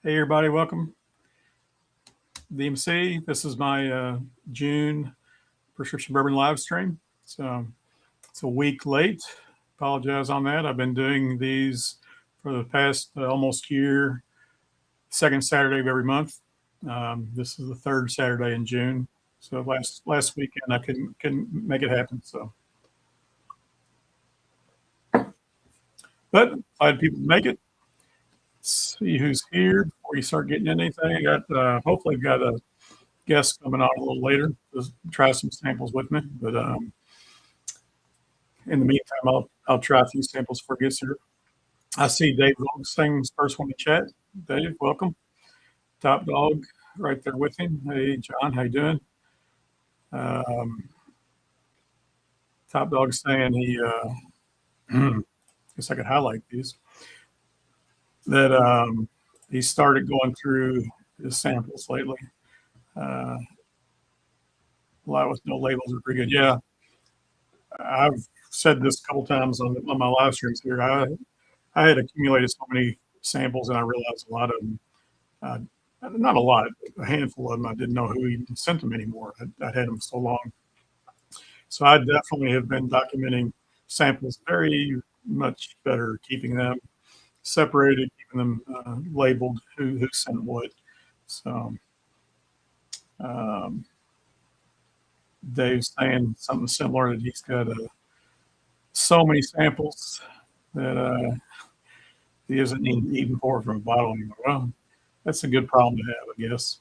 Hey, everybody, welcome. DMC, this is my June Prescription Bourbon live stream. So it's a week late. Apologize on that. I've been doing these for the past almost year, second Saturday of every month. This is the third Saturday in June. So last weekend I couldn't make it happen. But I had people make it. Let's see who's here before you start getting anything. I got hopefully got a guest coming on a little later to try some samples with me. But in the meantime, I'll try a few samples before it gets here. I see Dave Longsing's first one to chat. Dave, welcome. Top Dog right there with him. Hey, John, how you doing? Um, Top Dog saying he, guess I could highlight these, that he started going through his samples lately. A lot with no labels are pretty good. Yeah, I've said this a couple times on my live streams here. I had accumulated so many samples, and I realized a lot of them, not a lot, a handful of them, I didn't know who even sent them anymore. I'd had them so long. So I definitely have been documenting samples very much better, keeping them separated, keeping them labeled, who sent what. So Dave's saying something similar, that he's got so many samples that he isn't even pouring from a bottle anymore. Well, that's a good problem to have, I guess.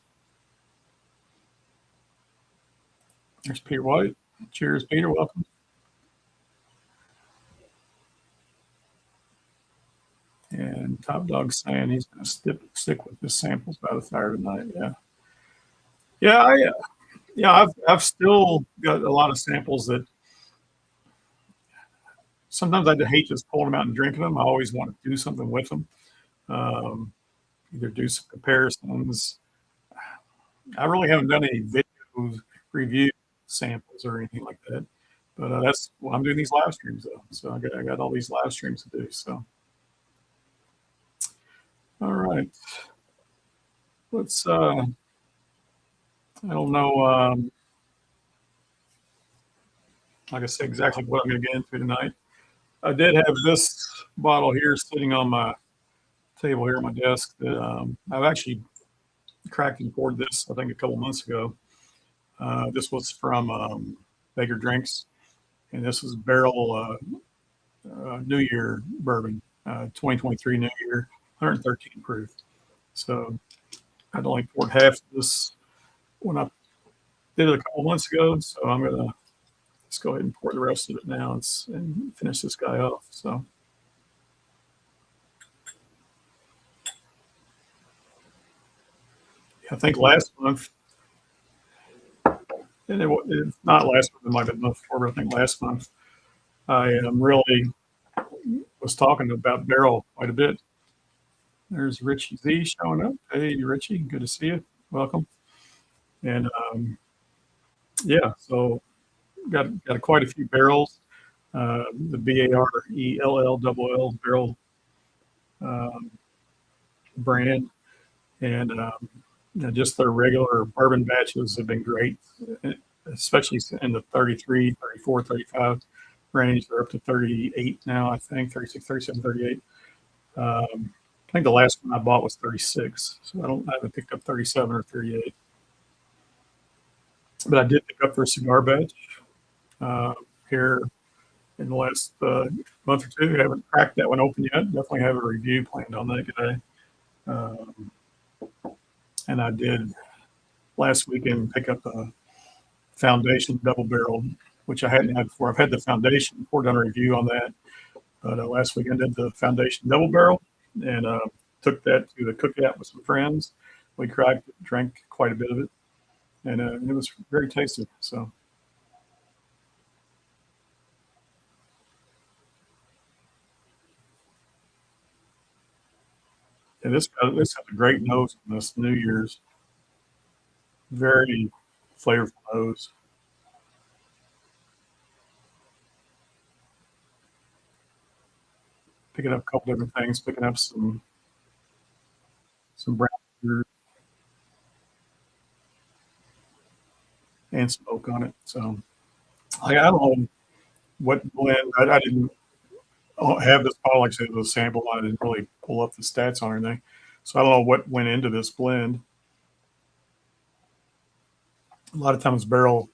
There's Peter White. Cheers, Peter. Welcome. And Top Dog saying he's going to stick with his samples by the fire tonight. Yeah, yeah. I've still got a lot of samples that sometimes I hate just pulling them out and drinking them. I always want to do something with them. Either do some comparisons. I really haven't done any video review samples or anything like that, but that's well, I'm doing these live streams though. So I got all these live streams to do. So all right, let's. I don't know. Like I said, exactly what I'm going to get into tonight. I did have this bottle here sitting on my table here at my desk that I've actually cracked and poured this, I think, a couple months ago. This was from Baker Drinks, and this was barrel New Year bourbon, 2023 New Year, 113 proof. So I'd only poured half of this when I did it a couple months ago. So I'm going to let's go ahead and pour the rest of it now and finish this guy off. So. I think last month, and it not last month, it might have been the month before, but I think last month I really was talking about barrel quite a bit. There's Richie Z showing up. Hey, Richie, good to see you. Welcome. And yeah, so got quite a few barrels. The BARELL barrel brand, and just their regular bourbon batches have been great, especially in the 33, 34, 35 range. They're up to 38 now, I think, 36, 37, 38. I think the last one I bought was 36, so I haven't picked up 37 or 38. But I did pick up their cigar batch here in the last month or two. I haven't cracked that one open yet. Definitely have a review planned on that today. And I did last weekend pick up a Foundation double barrel, which I hadn't had before. I've had the Foundation before, done a review on that. But last weekend I did the Foundation double barrel and took that to the cookout with some friends. We cracked, drank quite a bit of it, and it was very tasty. So. And this has a great nose on this New Year's. Very flavorful nose. Picking up a couple different things. Picking up some some brown sugar and smoke on it. So I don't know what blend. I didn't have this bottle. Like I said, it was a sample. I didn't really pull up the stats on anything. So I don't know what went into this blend. A lot of times barrel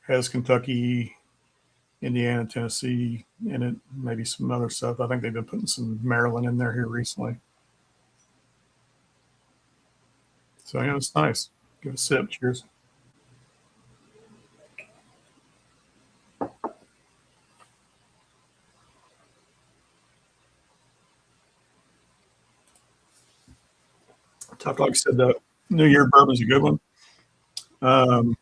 has Kentucky, Indiana, Tennessee in it, maybe some other stuff. I think they've been putting some Maryland in there here recently. So yeah, it's nice. Give it a sip. Cheers. Tough, like I said, the New Year bourbon's a good one. Um,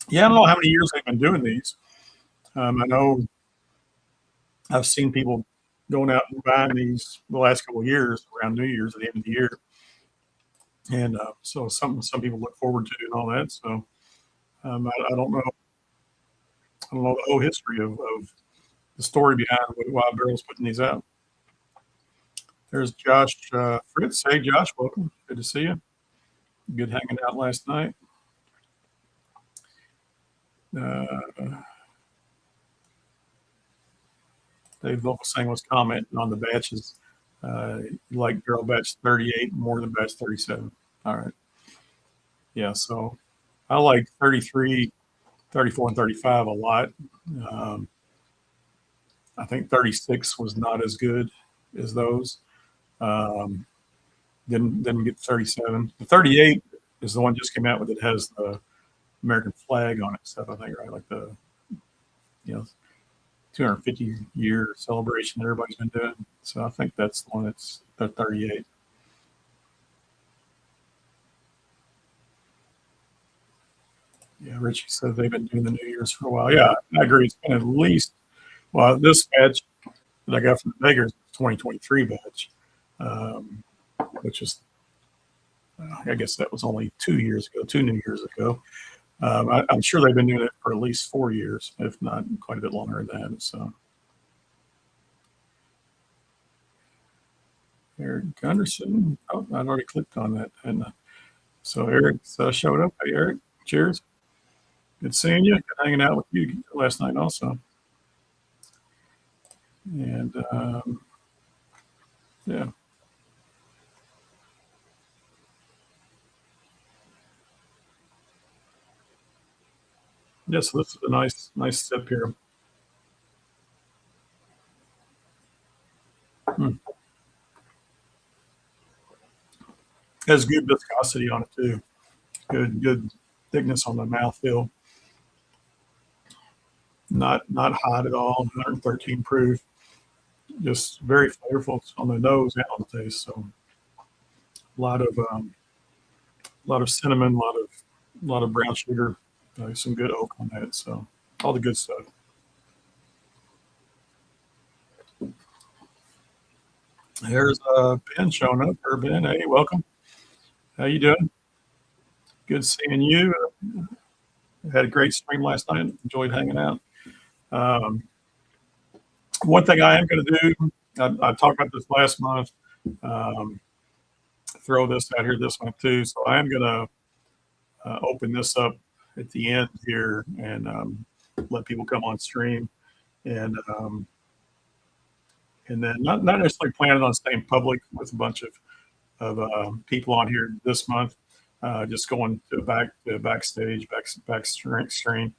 yeah, I don't know how many years they've been doing these. I know I've seen people going out and buying these the last couple of years around New Year's at the end of the year, and so some people look forward to and all that. So I don't know. I don't know the whole history of the story behind why Barrel's putting these out. There's Josh Fritz. Hey, Josh, welcome. Good to see you. Good hanging out last night. Dave Volkelsang was commenting on the batches. You like barrel batch 38 more than batch 37. All right. Yeah, so I like 33, 34, and 35 a lot. Um, I think 36 was not as good as those. Um, didn't get 37. The 38 is the one just came out with. It has the American flag on it, stuff. I think, right, like the 250-year celebration that everybody's been doing. So I think that's the one that's the 38. Yeah, Richie said they've been doing the New Year's for a while. Yeah, I agree. It's been at least, well, this batch that I got from the Beggars, 2023 batch, um, which is, I guess that was only 2 New Years ago. I'm sure they've been doing it for at least 4 years, if not quite a bit longer than that. So, Eric Gunderson. Oh, I've already clicked on that. And so Eric showed up. Hey, Eric, cheers. Good seeing you. Good hanging out with you last night also. And yeah. Yes, this is a nice sip here. Hmm. Has good viscosity on it too. Good thickness on the mouthfeel. Not hot at all. 113 proof. Just very flavorful on the nose and on the taste. So a lot of cinnamon, a lot of brown sugar, some good oak on that. So all the good stuff. Here's Ben showing up. Or Ben, hey, welcome. How you doing? Good seeing you. Had a great stream last night. Enjoyed hanging out. Um, one thing I am going to do, I talked about this last month. Um, throw this out here this month too. So I am going to open this up at the end here and let people come on stream and and then not necessarily planning on staying public with a bunch of people on here this month. Just going to backstage, back stream,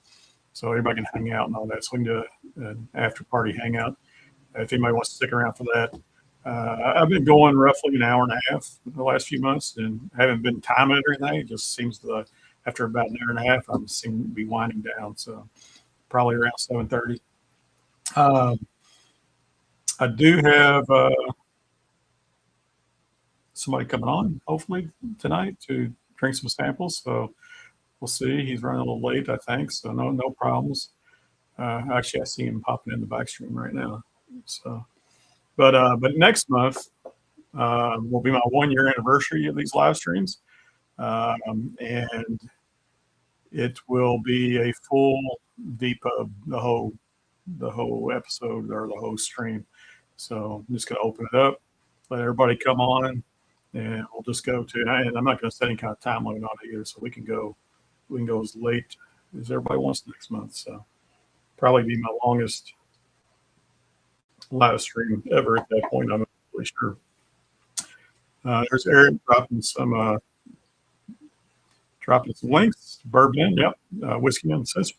so everybody can hang out and all that. So we can do an after party hangout if anybody wants to stick around for that. I've been going roughly an hour and a half the last few months, and haven't been timing it or anything. It just seems after about an hour and a half, I seem to be winding down. So probably around 7:30. Um, I do have somebody coming on hopefully tonight to drink some samples. So we'll see. He's running a little late, I think. So no problems. Actually, I see him popping in the back stream right now. So, but next month will be my 1 year anniversary of these live streams, and it will be a full deep of the whole episode or the whole stream. So I'm just gonna open it up, let everybody come on, and we'll just go to. And I'm not going to set any kind of time limit on it either, so we can go as late as everybody wants next month. So probably be my longest live stream ever at that point. I'm not really sure. There's Eric dropping some links. Bourbon, yep. Whiskey Uncensored.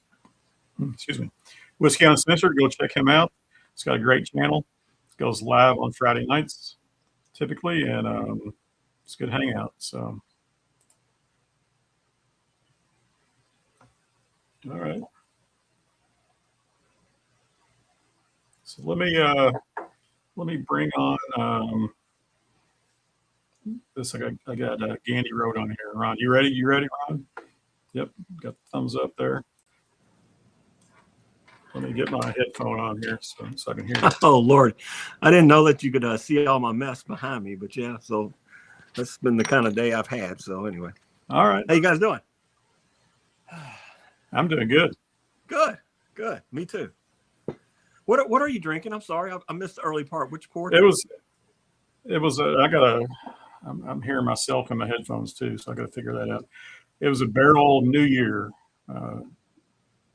Excuse me. Whiskey Uncensored. Go check him out. He's got a great channel. It goes live on Friday nights typically, and it's a good hangout. So, all right. So let me bring on this. I got Gandy Road on here. Ron, you ready? You ready, Ron? Yep, got the thumbs up there. Let me get my headphone on here so I can hear you. Oh, Lord. I didn't know that you could see all my mess behind me, but yeah, so that's been the kind of day I've had. So anyway. All right. How you guys doing? I'm doing good. Good. Me too. What are you drinking? I'm sorry. I missed the early part. Which port? It was I'm hearing myself in my headphones too, so I got to figure that out. It was a Barrel New Year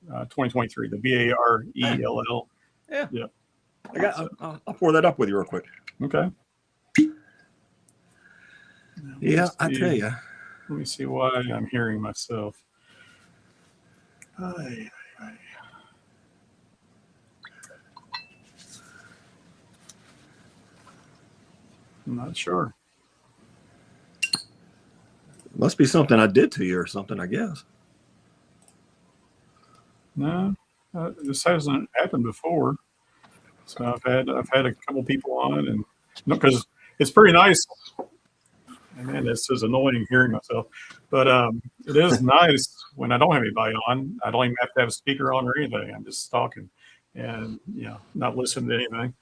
2023, the BARELL. Yeah. I'll pour that up with you real quick. Okay. Yeah, I tell you. Let me see why I'm hearing myself. I'm not sure. Must be something I did to you or something, I guess. No, this hasn't happened before. So I've had a couple people on, and because it's pretty nice. And man, this is annoying hearing myself, but it is nice when I don't have anybody on. I don't even have to have a speaker on or anything. I'm just talking, and not listening to anything.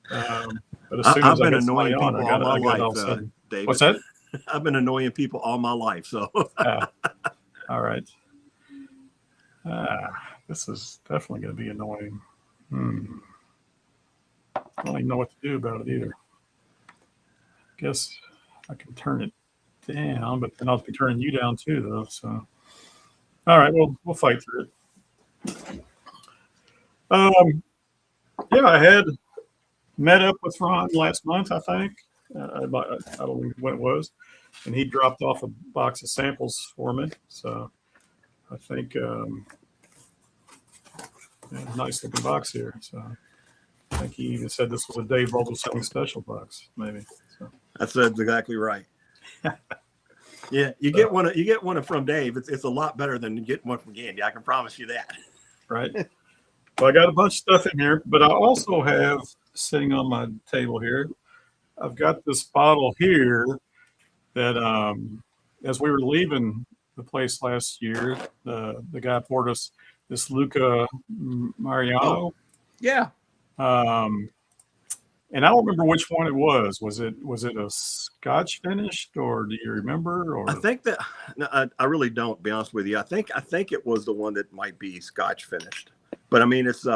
But as soon as I get somebody on, I got all of a sudden. David. What's that? I've been annoying people all my life, so. All right. This is definitely going to be annoying. I don't even know what to do about it either. Guess I can turn it down, but then I'll be turning you down too, though. So, all right, we'll fight through it. I had met up with Ron last month, I think. I don't know when it was, and he dropped off a box of samples for me. So I think nice looking box here. So I think he even said this was a Dave Vogel selling special box, maybe. So that's exactly right. Yeah, you get one from Dave. It's a lot better than you get one from Gandy. I can promise you that. Right. Well, I got a bunch of stuff in here, but I also have sitting on my table here. I've got this bottle here that, as we were leaving the place last year, the guy poured us this Luca Mariano. Yeah. And I don't remember which one it was. Was it a Scotch finished, or do you remember? Or I think that I really don't, be honest with you. I think it was the one that might be Scotch finished, but I mean it's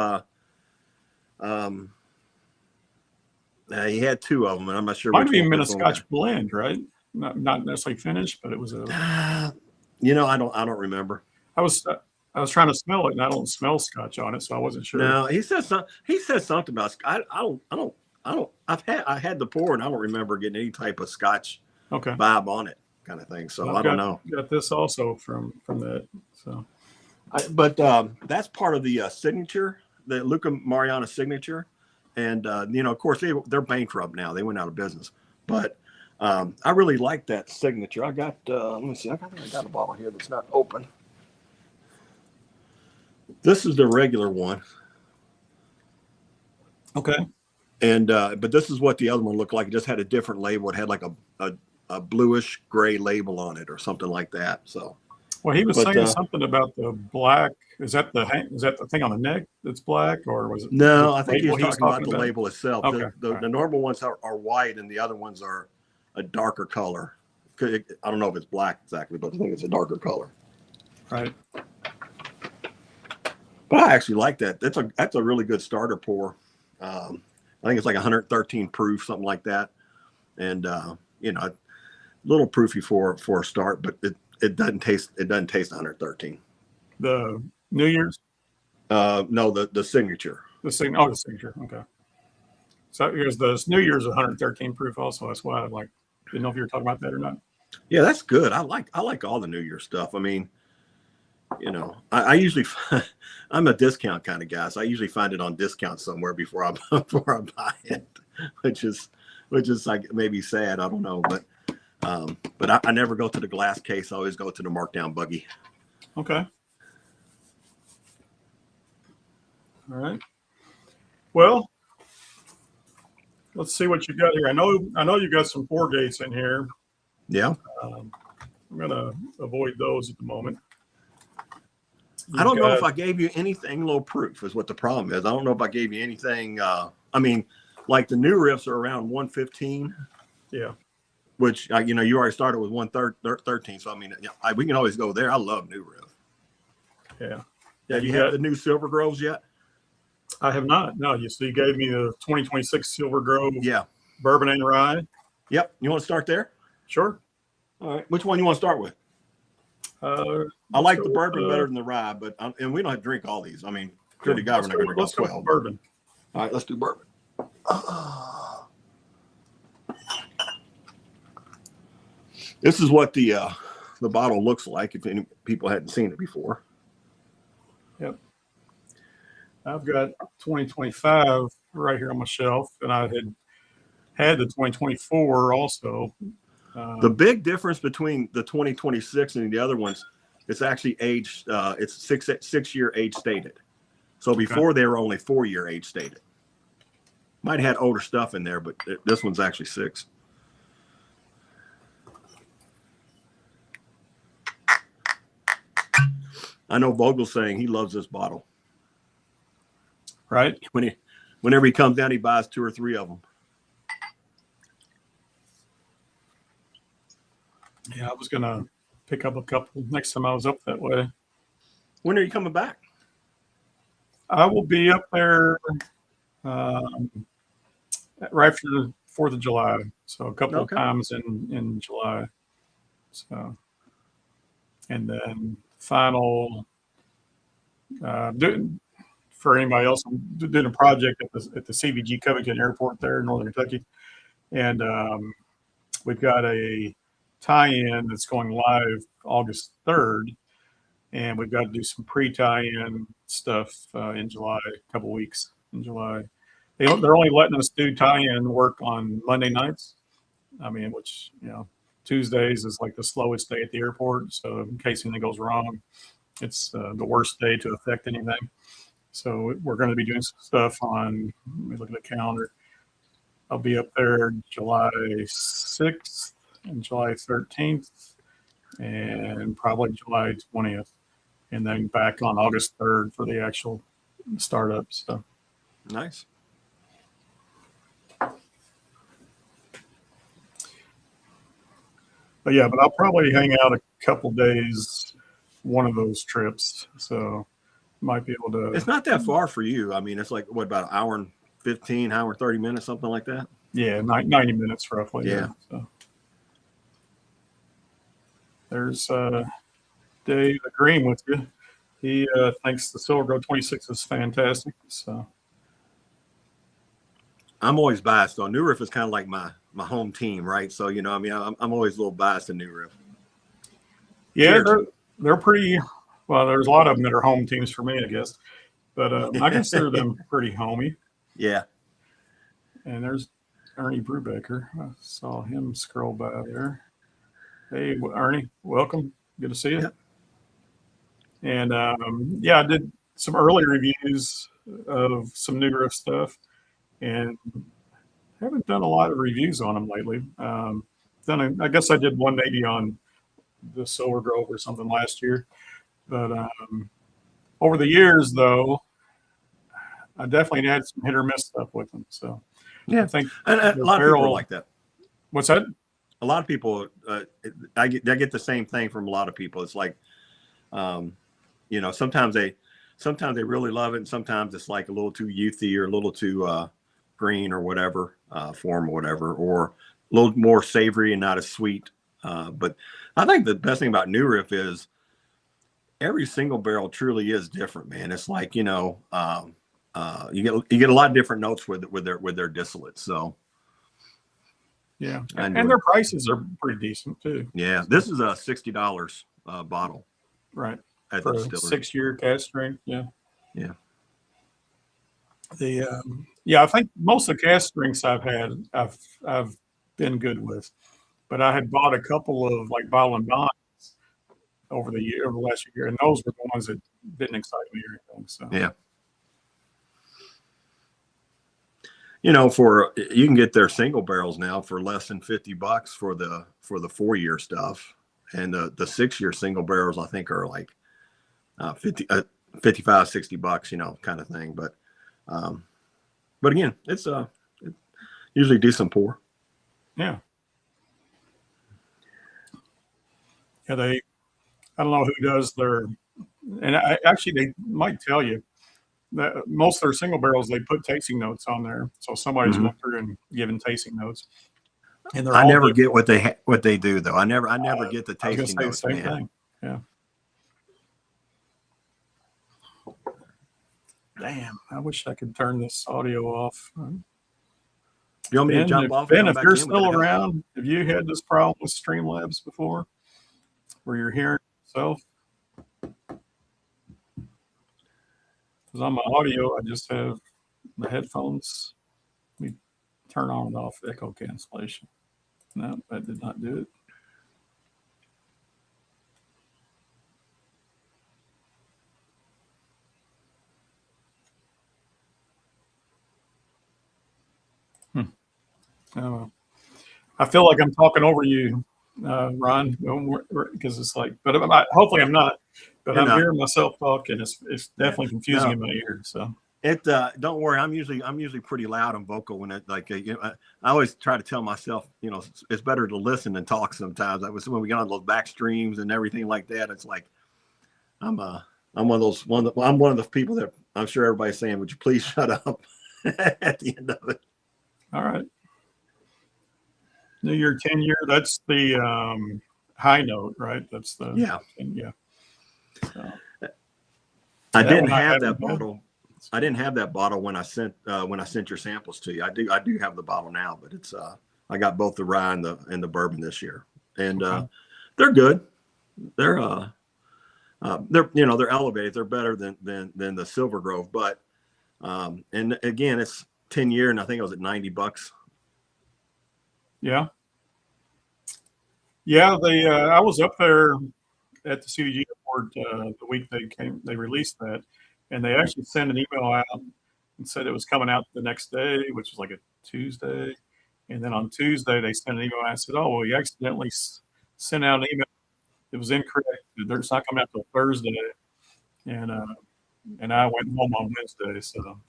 he had two of them, and I'm not sure. Might have even been a Scotch blend, right? Not necessarily finished, but it was a. I don't remember. I was trying to smell it, and I don't smell Scotch on it, so I wasn't sure. No, he said something about. I had the pour, and I don't remember getting any type of Scotch vibe on it, kind of thing. So I don't know. Got this also from that. So, but that's part of the signature, the Luca Mariano signature. And, of course, they're bankrupt now. They went out of business. But I really like that signature. I got, let me see. I got a bottle here that's not open. This is the regular one. Okay. And but this is what the other one looked like. It just had a different label. It had like a bluish gray label on it or something like that. So. Well, he was saying something about the black. Is that the thing on the neck that's black, or was it? No, I think he was talking about the label itself. Okay. The normal ones are white, and the other ones are a darker color. I don't know if it's black exactly, but I think it's a darker color. Right. But I actually like that. That's a really good starter pour. I think it's like 113 proof, something like that. And little proofy for a start, but it doesn't taste 113. The New Year's, No, the signature. the signature. Okay. So here's the New Year's 113 proof also. That's why I didn't know if you were talking about that or not. Yeah, that's good. I like all the New Year stuff. I mean, I usually I'm a discount kind of guy, so I usually find it on discount somewhere before I buy it, which is like maybe sad. I don't know, but I never go to the glass case. I always go to the markdown buggy. Okay. All right. Well, let's see what you got here. I know you got some 4 gates in here. Yeah. I'm gonna avoid those at the moment. I don't know if I gave you anything low proof is what the problem is. I don't know if I gave you anything. I mean, like the new riffs are around 115. Yeah. Which, you already started with 113. So, I mean, we can always go there. I love new riff. Yeah. Have you had the new Silver Groves yet? I have not. No, you gave me the 2026 Silver Grove. Yeah. Bourbon and rye. Yep. You want to start there? Sure. All right. Which one you want to start with? I like the bourbon better than the rye, and we don't have to drink all these. I mean, clear to God, we're not going to drink all 12. Bourbon. All right, let's do bourbon. This is what the bottle looks like if any people hadn't seen it before. Yep. I've got 2025 right here on my shelf, and I had the 2024 also. The big difference between the 2026 and the other ones, it's actually aged. It's 6-year age stated. So before they were only 4-year age stated. Might have had older stuff in there, but this one's actually 6. I know Vogel's saying he loves this bottle. Right. Whenever he comes down, he buys 2 or 3 of them. Yeah, I was gonna pick up a couple next time I was up that way. When are you coming back? I will be up there right after the 4th of July. So a couple of times in July. So, and then final for anybody else, I'm doing a project at the CVG Covington Airport there in Northern Kentucky, and we've got a tie-in that's going live August 3rd, and we've got to do some pre-tie-in stuff in July, a couple weeks in July. They're only letting us do tie-in work on Monday nights. I mean, which, Tuesdays is like the slowest day at the airport. So in case anything goes wrong, it's the worst day to affect anything. So we're going to be doing some stuff on, let me look at the calendar. I'll be up there July 6th and July 13th and probably July 20th. And then back on August 3rd for the actual startup. So nice. But I'll probably hang out a couple days one of those trips. So might be able to. It's not that far for you. I mean, it's like, what, about an hour and 15, hour and 30 minutes, something like that? Yeah, 90 minutes roughly. Yeah. So there's Dave agreeing with you. He thinks the Silver Grove 26 is fantastic. So I'm always biased on New Riff is kind of like my home team, right? So, I'm always a little biased to New Riff. Yeah, they're pretty. Well, there's a lot of them that are home teams for me, I guess. But I consider them pretty homey. Yeah. And there's Ernie Brubaker. I saw him scroll by there. Hey, Ernie, welcome. Good to see you. Yep. And I did some early reviews of some New Riff stuff, and haven't done a lot of reviews on them lately. I guess I did one maybe on the Silver Grove or something last year. But over the years, though, I definitely had some hit or miss stuff with them. So yeah, I think and a lot of people are like that. What's that? A lot of people, I get the same thing from a lot of people. It's like, sometimes they really love it, and sometimes it's like a little too youthy or a little too green or whatever, form or whatever, or a little more savory and not as sweet. But I think the best thing about New Riff is every single barrel truly is different, man. It's like, you get a lot of different notes with their distillate. So yeah, and their prices are pretty decent too. Yeah, this is a $60 bottle, right? At For the a distillery. 6-year cask strength. Yeah. Yeah. I think most of the cask strengths I've had, I've been good with, but I had bought a couple of like bottle and bonds over the last year, and those were the ones that didn't excite me or anything. So Yeah. You can get their single barrels now for less than $50 for the 4-year stuff, and the 6-year single barrels I think are like 55, $60, kind of thing. But again, it's usually decent pour. yeah. I don't know who does their, and actually they might tell you that most of their single barrels, they put tasting notes on there. So somebody's going through and giving tasting notes. And I never get what they do though. I never get the tasting I was gonna notes. say the same Man. thing. Yeah. Damn, I wish I could turn this audio off. You want me to jump off? Ben, if you're still around, have you had this problem with Streamlabs before, where you're hearing yourself? Because on my audio, I just have the headphones. Let me turn on and off echo cancellation. No, that did not do it. I feel like I'm talking over you, Ron, because it's like, but hopefully I'm not. But I'm hearing myself talk, and it's definitely confusing in my ears. So don't worry. I'm usually pretty loud and vocal when it I always try to tell myself, it's better to listen than talk sometimes. That was when we got on those back streams and everything like that. It's like I'm one of the people that I'm sure everybody's saying, would you please shut up at the end of it? All right. New Year 10-year, that's the high note, right? That's the yeah. So, I didn't have that bottle. I didn't have that bottle when I sent your samples to you. I do have the bottle now, but it's I got both the rye and the bourbon this year, and they're good. They're they're elevated. They're better than the Silver Grove, but and again, it's 10-year, and I think it was at $90. Yeah. I was up there at the CDG Award the week they released that, and they actually sent an email out and said it was coming out the next day, which was like a Tuesday. And then on Tuesday they sent an email out and said, "Oh, well, you accidentally sent out an email. It was incorrect. It's not coming out till Thursday." And I went home on Wednesday, so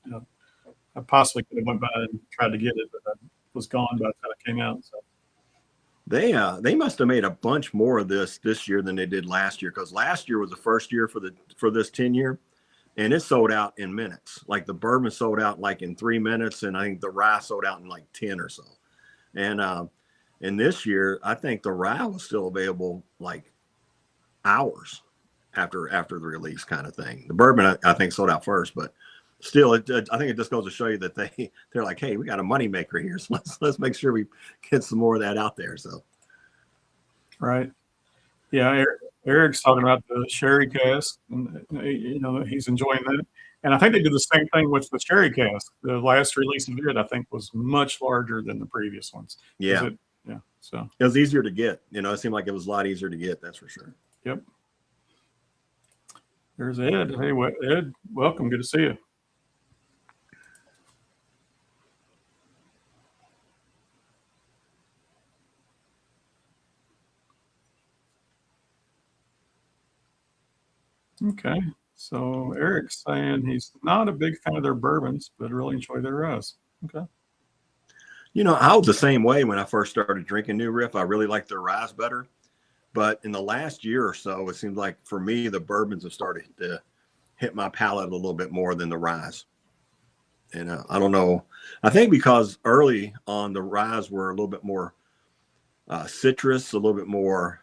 I possibly could have went by and tried to get it, but I was gone by the time it came out. So they must have made a bunch more of this year than they did last year, because last year was the first year for this 10-year, and it sold out in minutes. Like the bourbon sold out like in 3 minutes, and I think the rye sold out in like 10 or so. And this year, I think the rye was still available like hours after the release, kind of thing. The bourbon I think sold out first, but still, I think it just goes to show you that they're like, hey, we got a moneymaker here, so let's make sure we get some more of that out there. So, right, yeah. Eric's talking about the sherry cask, and he's enjoying that. And I think they did the same thing with the sherry cask. The last release of it, I think, was much larger than the previous ones. Yeah, So it was easier to get. It seemed like it was a lot easier to get. That's for sure. Yep. There's Ed. Hey, Ed, welcome. Good to see you. Okay, so Eric's saying he's not a big fan of their bourbons, but really enjoy their ryes. Okay. I was the same way when I first started drinking New Riff. I really liked their ryes better, but in the last year or so, it seems like for me the bourbons have started to hit my palate a little bit more than the ryes. And I don't know. I think because early on the ryes were a little bit more citrus, a little bit more,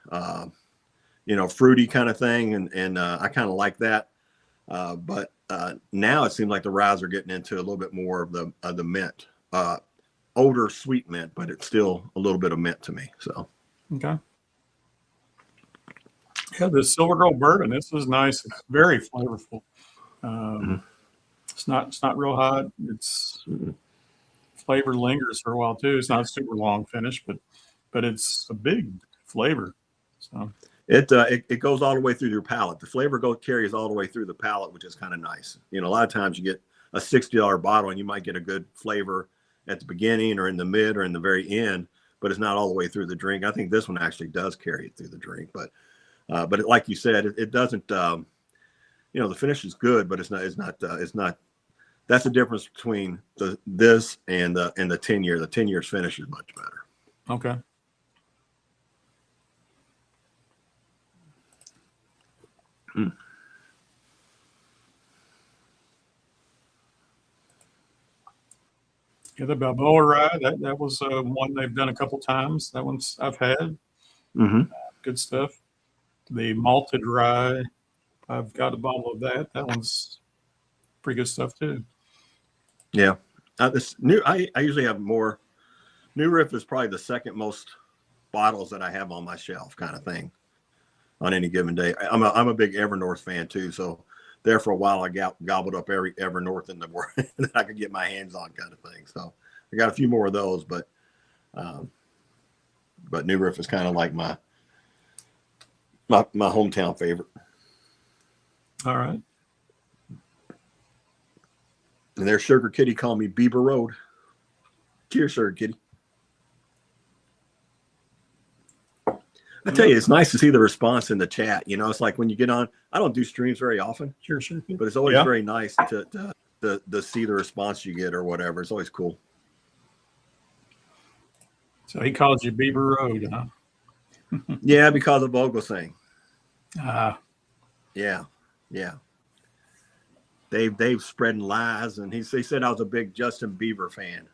fruity kind of thing. And I kind of like that. But now it seems like the ryes are getting into a little bit more of the mint, older sweet mint, but it's still a little bit of mint to me. So, Okay. Yeah, the Silver Girl bourbon. This is nice. It's very flavorful. Mhm. It's not real hot. It's flavor lingers for a while too. It's not super long finish, but it's a big flavor. So it goes all the way through your palate. The flavor carries all the way through the palate, which is kind of nice. A lot of times you get a $60 bottle and you might get a good flavor at the beginning or in the mid or in the very end, but it's not all the way through the drink. I think this one actually does carry it through the drink, but like you said, it doesn't. The finish is good, but it's not. That's the difference between this and the 10-year. The 10 years finish is much better. okay. Yeah, the Balboa rye, that was one they've done a couple times. That one's I've had. Mm-hmm. Good stuff. The malted rye, I've got a bottle of that. That one's pretty good stuff too. Yeah, this I usually have more. New Riff is probably the second most bottles that I have on my shelf, kind of thing, on any given day. I'm a big Evernorth fan too, so there for a while I gobbled up every Evernorth in the world that I could get my hands on, kind of thing. So I got a few more of those, but New Riff is kind of like my hometown favorite. All right. And there's Sugar Kitty calling me Beaver Road. Cheers, Sugar Kitty. I tell you, it's nice to see the response in the chat. It's like when you get on, I don't do streams very often, Sure. but it's always very nice to see the response you get or whatever. It's always cool. So he calls you Beaver Road, huh? Yeah, because of Vogel saying. Yeah. They've spreading lies, and he said I was a big Justin Bieber fan.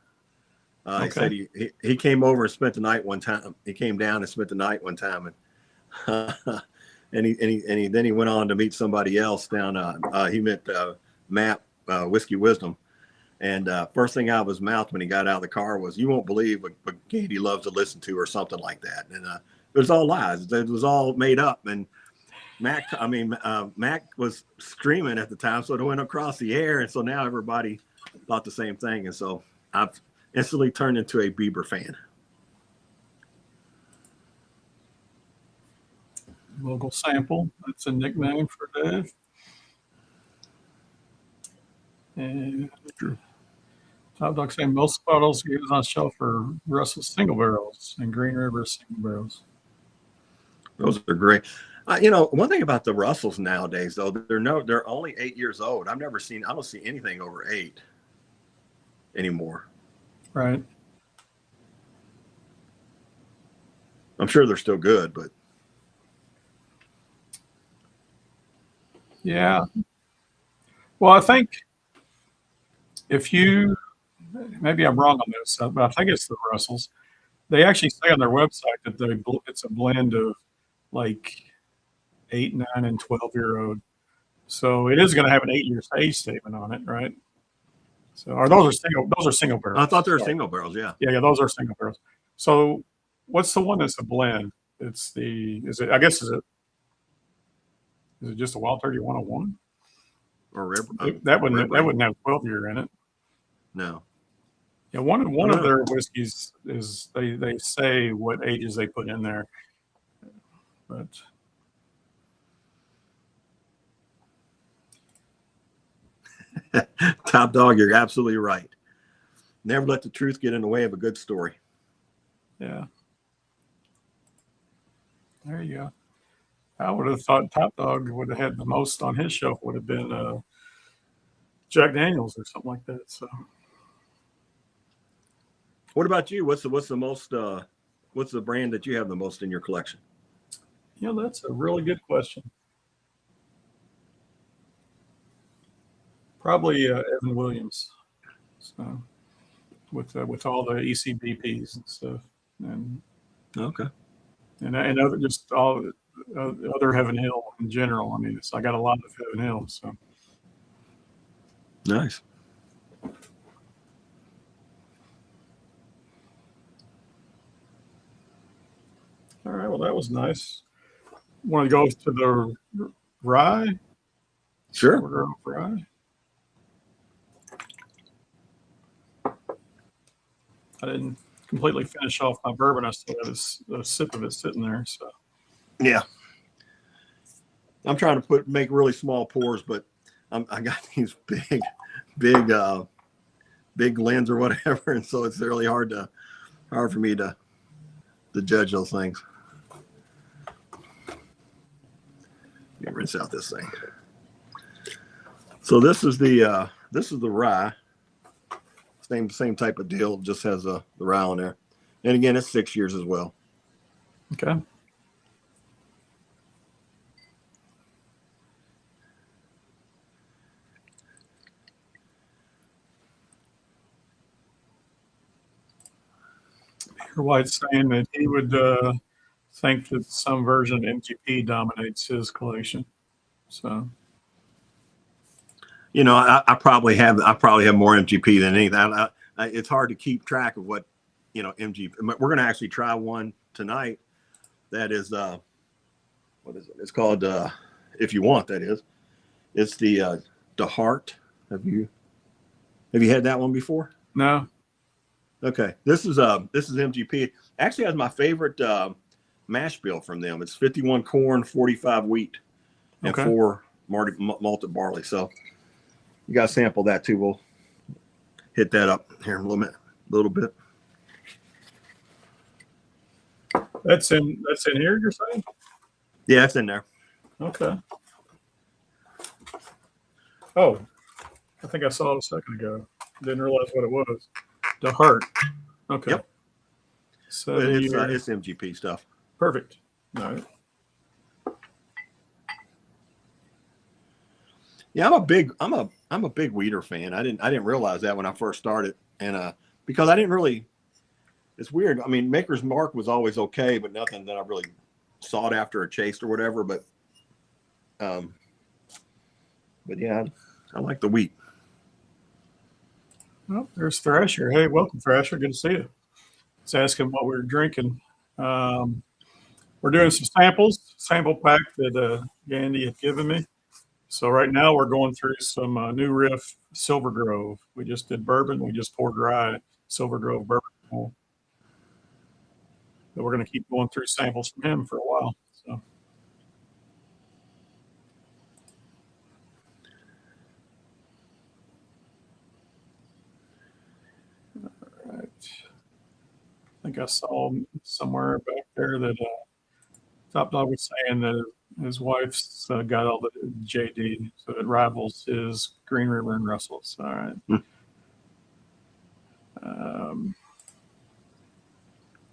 He said he came over and spent the night one time. He came down and spent the night one time, and then he went on to meet somebody else down. He met Matt Whiskey Wisdom, and first thing out of his mouth when he got out of the car was, "You won't believe what Katie loves to listen to," or something like that. And it was all lies. It was all made up. And Mac was streaming at the time, so it went across the air, and so now everybody thought the same thing, and so I've instantly turned into a Bieber fan. Local sample. That's a nickname for Dave. And Top Dog saying most bottles he has on shelf are Russell's single barrels and Green River single barrels. Those are great. One thing about the Russells nowadays, though, they're only 8 years old. I don't see anything over 8 anymore. Right. I'm sure they're still good, but yeah. Well, I think maybe I'm wrong on this, but I think it's the Russells. They actually say on their website that it's a blend of like 8, 9, and 12-year-old. So it is going to have an 8-year age statement on it, right? So, or those are single barrels. I thought they were single barrels. Yeah. Yeah, those are single barrels. So, what's the one that's a blend? Is it just a Wild Turkey 101? Or that wouldn't have 12-year in it. No. Yeah, one of their whiskeys is they say what ages they put in there, but Top Dog, you're absolutely right. Never let the truth get in the way of a good story. Yeah. There you go. I would have thought Top Dog would have had the most on his shelf would have been Jack Daniels or something like that. So, what about you? What's the most? What's the brand that you have the most in your collection? That's a really good question. Probably Evan Williams. So, with all the ECBPs and stuff, and Okay. and other just all other Heaven Hill in general. I mean, I got a lot of Heaven Hill. So Nice. all right, well, that was nice. Want to go to the rye? Sure. Silver Grove rye. I didn't completely finish off my bourbon. I still have a sip of it sitting there. So Yeah. I'm trying to make really small pours, but I got these big lens or whatever, and so it's really hard for me to judge those things. Let me rinse out this thing. So this is the rye. Same type of deal. Just has the rye on there, and again, it's 6 years as well. okay. Peter White's saying that he would think that some version of MGP dominates his collection. So You know, I probably have more MGP than anything. It's hard to keep track of what, you know, MGP. We're going to actually try one tonight. That is, what is it? It's called, if you want, that is. It's the Heart. Have you had that one before? no. Okay, this is MGP. Actually, has my favorite mash bill from them. It's 51 corn, 45 wheat, and Okay. 4 malted barley. So you got to sample that too. We'll hit that up here in a little bit. That's in here, you're saying? Yeah, it's in there. Okay. Oh, I think I saw it a second ago. Didn't realize what it was. The Heart. Okay. Yep. So It's MGP stuff. perfect. All right. Yeah, I'm a big wheater fan. I didn't realize that when I first started, and because I didn't really. It's weird. I mean, Maker's Mark was always okay, but nothing that I really sought after or chased or whatever. But yeah, I like the wheat. Well, there's Thrasher. Hey, welcome, Thrasher. Good to see you. Let's ask him what we were drinking. We're doing some sample pack that Gandy had given me. So right now we're going through some New Riff Silver Grove. We just did bourbon. We just poured rye Silver Grove bourbon. But we're going to keep going through samples from him for a while. So. All right. I think I saw somewhere back there that Top Dog was saying that his wife's got all the JD, so it rivals his Green River and Russell's. All right.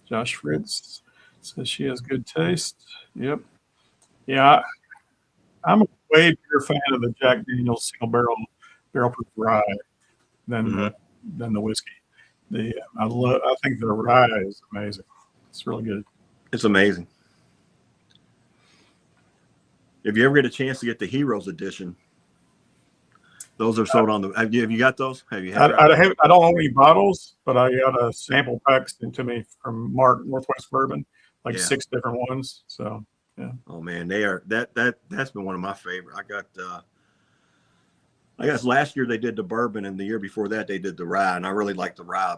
Josh Fritz says she has good taste. Yep. Yeah, I'm a way bigger fan of the Jack Daniel's single barrel proof rye than the whiskey. I think the rye is amazing. It's really good. It's amazing. If you ever get a chance to get the Heroes edition, those are sold on the. Have you got those? Have you had? I don't own any bottles, but I got a sample pack sent to me from Mark Northwest Bourbon, like 6 different ones. So yeah. Oh man, they are that's been one of my favorite. I guess last year they did the bourbon, and the year before that they did the rye, and I really liked the rye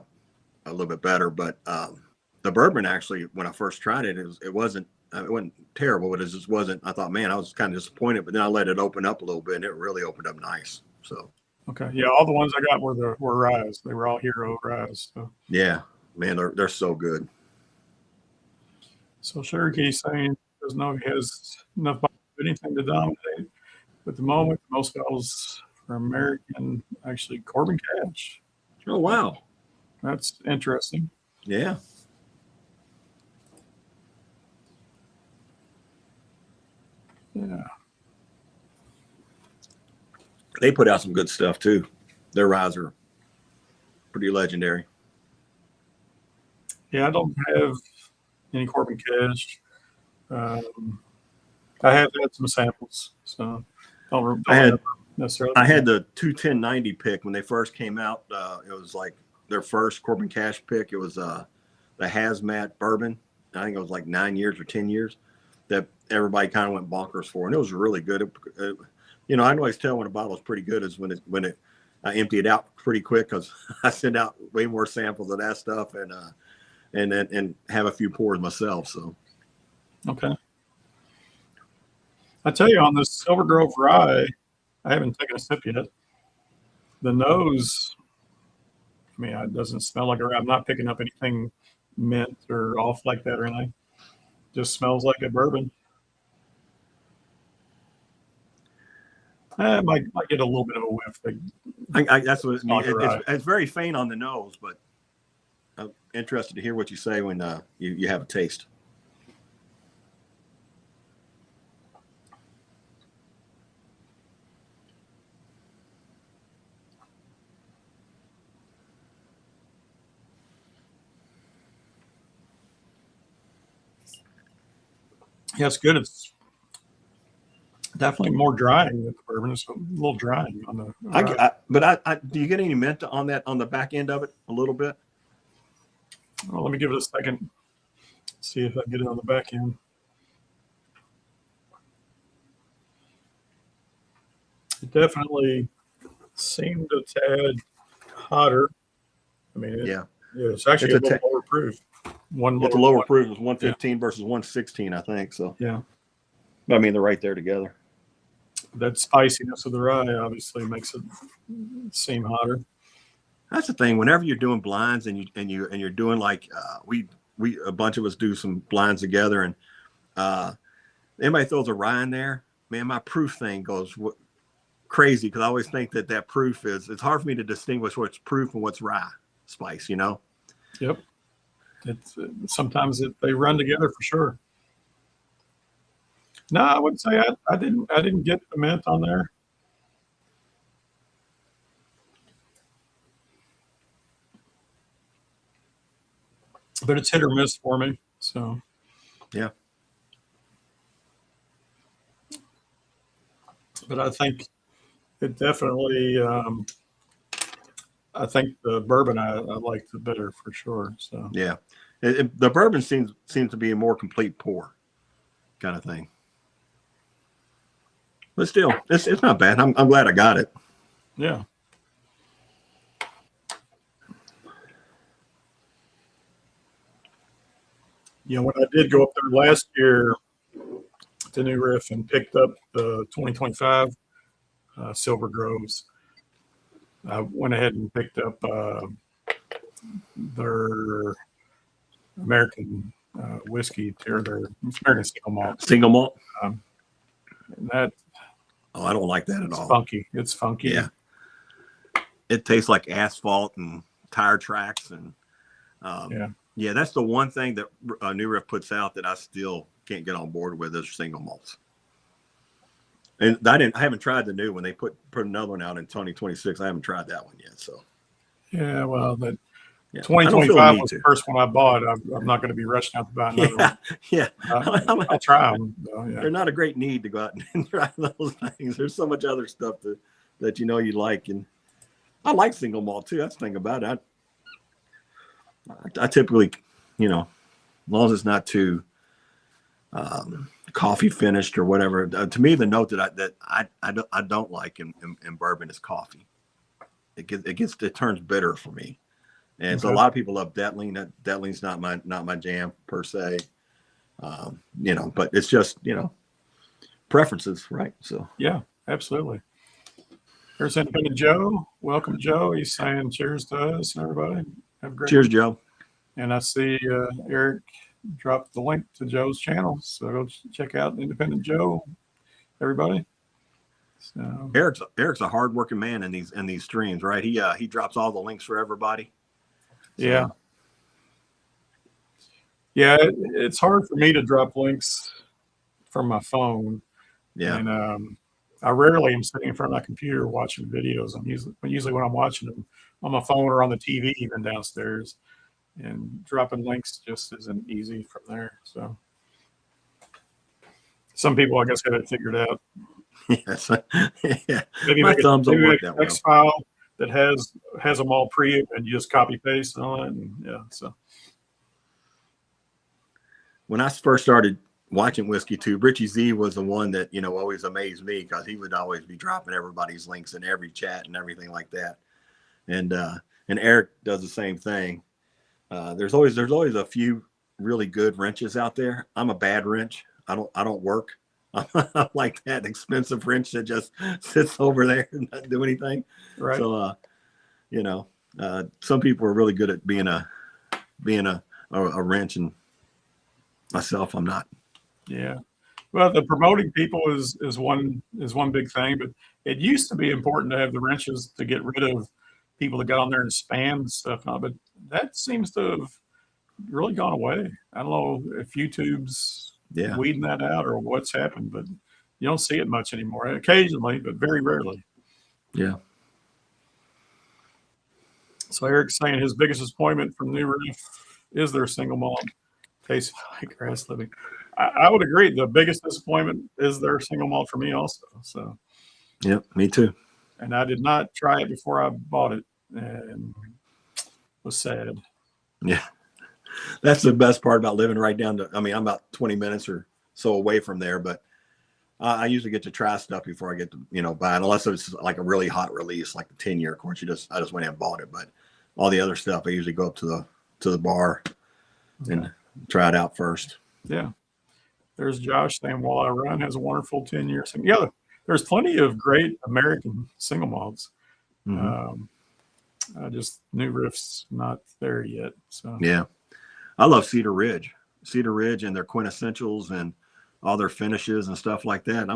a little bit better. But the bourbon actually, when I first tried it, it wasn't terrible, but it just wasn't. I thought, man, I was kind of disappointed, but then I let it open up a little bit, and it really opened up nice. So okay, yeah, all the ones I got were ryes. They were all Hero ryes. So yeah, man, they're so good. So Cherokee saying doesn't know if he has enough bottles of anything to dominate. At the moment, most bottles are American, actually Corbin Cash. Oh wow, that's interesting. Yeah. Yeah. They put out some good stuff too. Their ryes are pretty legendary. Yeah, I don't have any Corbin Cash. I have had some samples, so don't necessarily. I had the 21090 pick when they first came out. It was like their first Corbin Cash pick. It was the hazmat bourbon. I think it was like 9 years or 10 years that everybody kind of went bonkers for, and it was really good. You know, I always tell when a bottle is pretty good is when I empty it out pretty quick, because I send out way more samples of that stuff and have a few pours myself. So okay. I tell you, on this Silver Grove rye, I haven't taken a sip yet. The nose, I mean, it doesn't smell like a rye. I'm not picking up anything mint or off like that or anything. Just smells like a bourbon. I might get a little bit of a whiff. that's what it means. It's very faint on the nose, but I'm interested to hear what you say when you have a taste. Yeah, it's good. It's definitely more drying than the bourbon. It's a little drying on the. But do you get any mint on that, on the back end of it a little bit? Well, let me give it a second. See if I get it on the back end. It definitely seemed a tad hotter. I mean, it's actually a little lower proof. It's a lower proof. It's 115 versus 116, I think. So yeah, I mean, they're right there together. That spiciness of the rye obviously makes it seem hotter. That's the thing. Whenever you're doing blinds and you're doing like we a bunch of us do some blinds together, and anybody throws a rye in there, man, my proof thing goes crazy, because I always think that proof it's hard for me to distinguish what's proof and what's rye spice. You know. Yep. It's sometimes they run together for sure. No, I would say I didn't get the mint on there. But it's hit or miss for me. So yeah. But I think it definitely I think the bourbon I liked the better for sure. So yeah. The bourbon seems to be a more complete pour kind of thing. But still, it's not bad. I'm glad I got it. Yeah. You know, when I did go up there last year to New Riff and picked up the 2025 Silver Groves, I went ahead and picked up their American whiskey, or their American single malt. Single malt. And that. Oh, I don't like that at all. Funky. It's funky. Yeah. It tastes like asphalt and tire tracks, and yeah, that's the one thing that New Riff puts out that I still can't get on board with is single malts. And I haven't tried the new one. They put another one out in 2026. I haven't tried that one yet. So yeah, well, that 2025 was the first one I bought. I'm not going to be rushing out to buy another one. Yeah. I'll try them. Yeah. They're not a great need to go out and try those things. There's so much other stuff that you know you like, and I like single malt too. That's the thing about it. I typically, you know, as long as it's not too coffee finished or whatever. To me, the note that I don't like in bourbon is coffee. It turns bitter for me. And so a lot of people love Detling. Detling's not my jam per se. You know, but it's just, you know, preferences, right? So yeah, absolutely. Here's Independent Joe. Welcome, Joe. He's saying cheers to us, everybody. Have a great cheers, week. Joe. And I see Eric dropped the link to Joe's channel, so go check out Independent Joe, everybody. So Eric's a hardworking man in these streams, right? He drops all the links for everybody. So. Yeah. Yeah, it's hard for me to drop links from my phone. Yeah. And I rarely am sitting in front of my computer watching videos. I'm usually when I'm watching them on my phone or on the TV, even downstairs. and dropping links just isn't easy from there. So some people, I guess, have it figured out. Yes. Yeah. Maybe My make a, thumbs don't maybe work make a that well. text file that has them all pre, and you just copy paste and all that. And yeah, so When I first started watching Whiskey Tube, Richie Z was the one that, always amazed me because he would always be dropping everybody's links in every chat and everything like that. And Eric does the same thing. There's always a few really good wrenches out there. I'm a bad wrench. I don't work. I'm like that expensive wrench that just sits over there and doesn't do anything. right. So some people are really good at being a wrench, and myself, I'm not. Yeah. Well, the promoting people is one big thing, but it used to be important to have the wrenches to get rid of people that got on there and spammed stuff now, but that seems to have really gone away. I don't know if YouTube's Yeah. weeding that out or what's happened, but you don't see it much anymore. Occasionally, but very rarely. Yeah. So Eric's saying his biggest disappointment from New Riff is their single malt. Tastes like grass living. I would agree. The biggest disappointment is their single malt for me also. So, Yep. Me too. and I did not try it before I bought it, and was sad. Yeah. That's the best part about living right down to, I'm about 20 minutes or so away from there, but I usually get to try stuff before I get to, buy it, unless it's like a really hot release, like the 10-year. Of course, I just went and bought it, but all the other stuff, I usually go up to the bar and try it out first. Yeah. There's Josh saying, "While I Run" has a wonderful 10-year. Yeah, there's plenty of great American single malts. Mm-hmm. Just New Riff's not there yet. So yeah, I love Cedar Ridge and their quintessentials and all their finishes and stuff like that.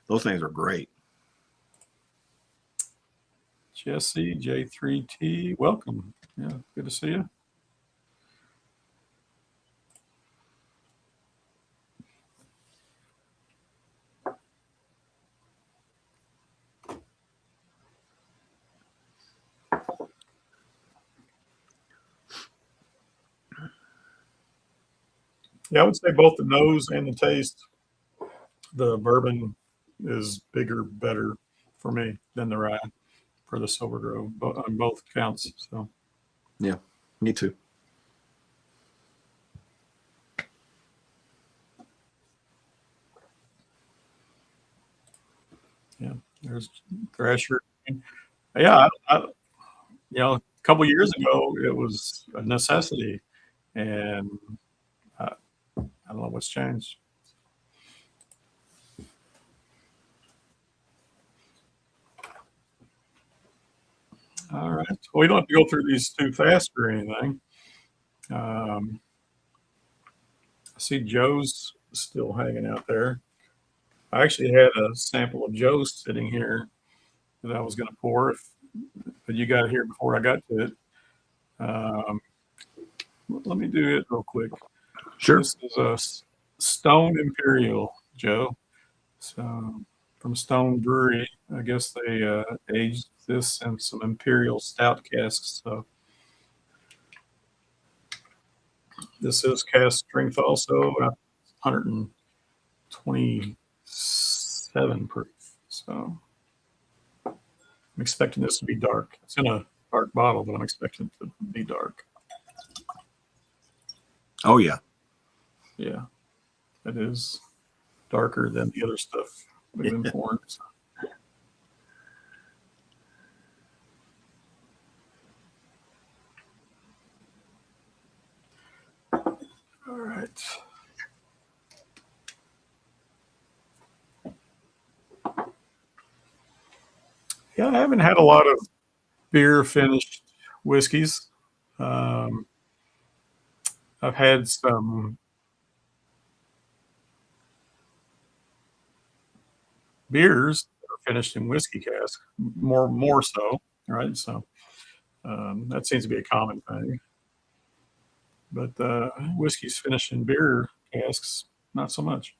Those things are great. Jesse J3T, welcome. Yeah, good to see you. Yeah, I would say both the nose and the taste, the bourbon is bigger, better for me than the rye for the Silver Grove on both counts. So yeah, me too. yeah, there's Thrasher. Yeah, a couple years ago it was a necessity, and I don't know what's changed. All right. Well, we don't have to go through these too fast or anything. I see Joe's still hanging out there. I actually had a sample of Joe's sitting here that I was going to pour, but you got here before I got to it. Let me do it real quick. Sure. This is a Stone Imperial, Joe. So from Stone Brewery, I guess they aged this in some Imperial Stout casks. So this is cask strength also, 127 proof. So I'm expecting this to be dark. It's in a dark bottle, but I'm expecting it to be dark. Oh yeah. Yeah, it is darker than the other stuff we've been pouring. So. All right. Yeah, I haven't had a lot of beer finished whiskeys. I've had some beers that are finished in whiskey cask, more so, right? So that seems to be a common thing. But whiskey's finished in beer casks, not so much.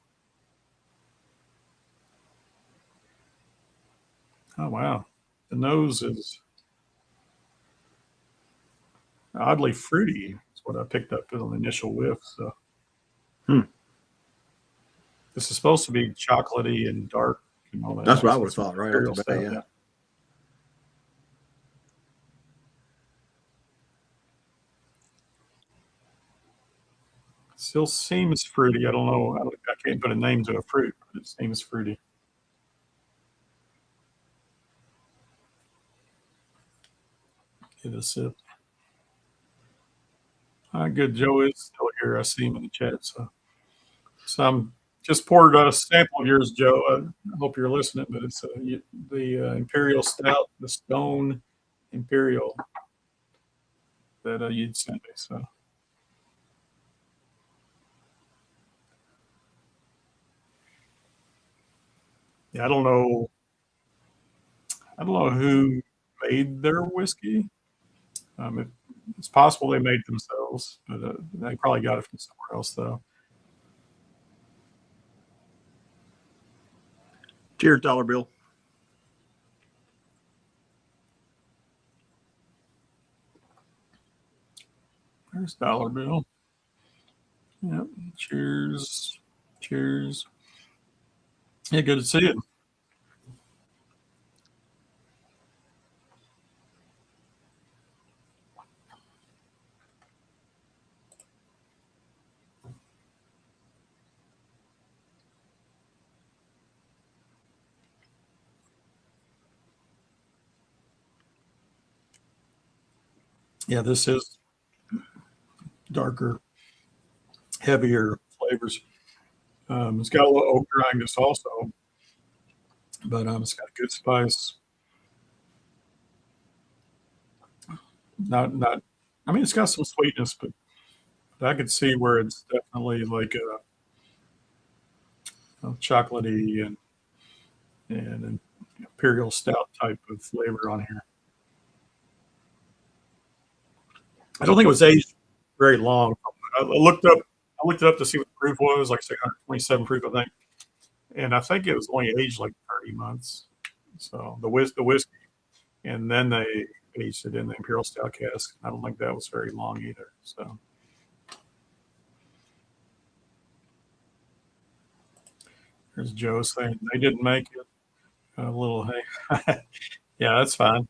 Oh wow, the nose is. oddly fruity. That's what I picked up on the initial whiff. So this is supposed to be chocolatey and dark and all that. That's what I nice. would have It's thought right imperial off the bat. stout, Yeah. Still seems fruity. I don't know. I can't put a name to a fruit, but it seems fruity. Get a sip. Good. Joe is still here. I see him in the chat. So I'm just poured a sample of yours, Joe. I hope you're listening, but it's the Imperial Stout, the Stone Imperial that you'd sent me. So yeah, I don't know who made their whiskey. It's possible they made it themselves, but they probably got it from somewhere else, though. Cheers, Dollar Bill. There's Dollar Bill. Yep. Cheers. Cheers. Yeah, good to see you. Yeah, this is darker, heavier flavors. It's got a little oak dryness also, but it's got good spice. Not. I mean, it's got some sweetness, but I could see where it's definitely like a chocolatey and an imperial stout type of flavor on here. I don't think it was aged very long. I looked it up to see what the proof was, like 127 proof, I think, and I think it was only aged like 30 months. So the whiskey, and then they aged it in the imperial stout cask. I don't think that was very long either. So there's Joe saying they didn't make it. A little hey, yeah, that's fine.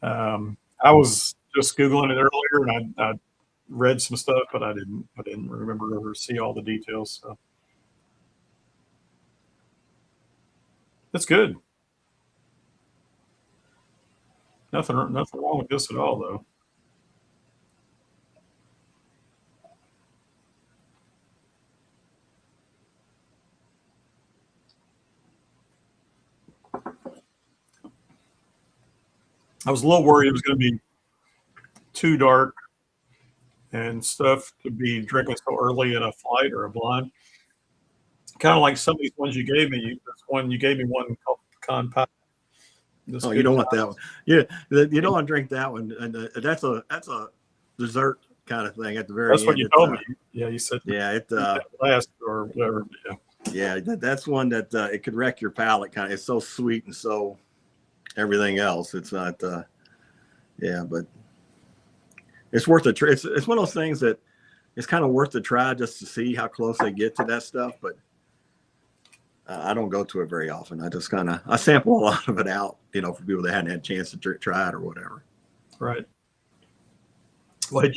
I was just googling it earlier, and I read some stuff, but I didn't remember or see all the details. So it's good. Nothing wrong with this at all, though. I was a little worried it was going to be too dark and stuff to be drinking so early in a flight or a blind. Kind of like some of these ones you gave me. You gave me one called Pecan Pie. Oh, you don't want that one. Yeah, you don't want to drink that one. And that's a dessert kind of thing at the very end. That's what you told me. Yeah, you said. Yeah, it last or whatever. Yeah, that's one that it could wreck your palate. Kind of, it's so sweet and so everything else. It's not. Yeah, but it's worth a try. It's one of those things that it's kind of worth the try just to see how close they get to that stuff. But I don't go to it very often. I just I sample a lot of it out, for people that hadn't had a chance to try it or whatever. Right. Well, what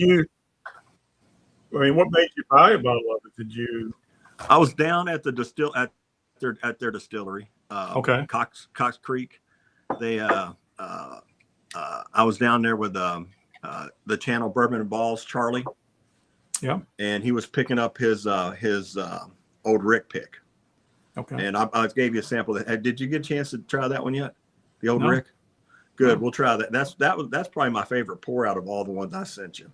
made you buy a bottle of it? I was down at the at their distillery. Okay. Cox Creek. They I was down there with the channel Bourbon and Balls, Charlie. Yeah. And he was picking up his old Rick pick. Okay. And I gave you a sample. Did you get a chance to try that one yet? The old No. Rick? Good. No. We'll try that. That's probably my favorite pour out of all the ones I sent you.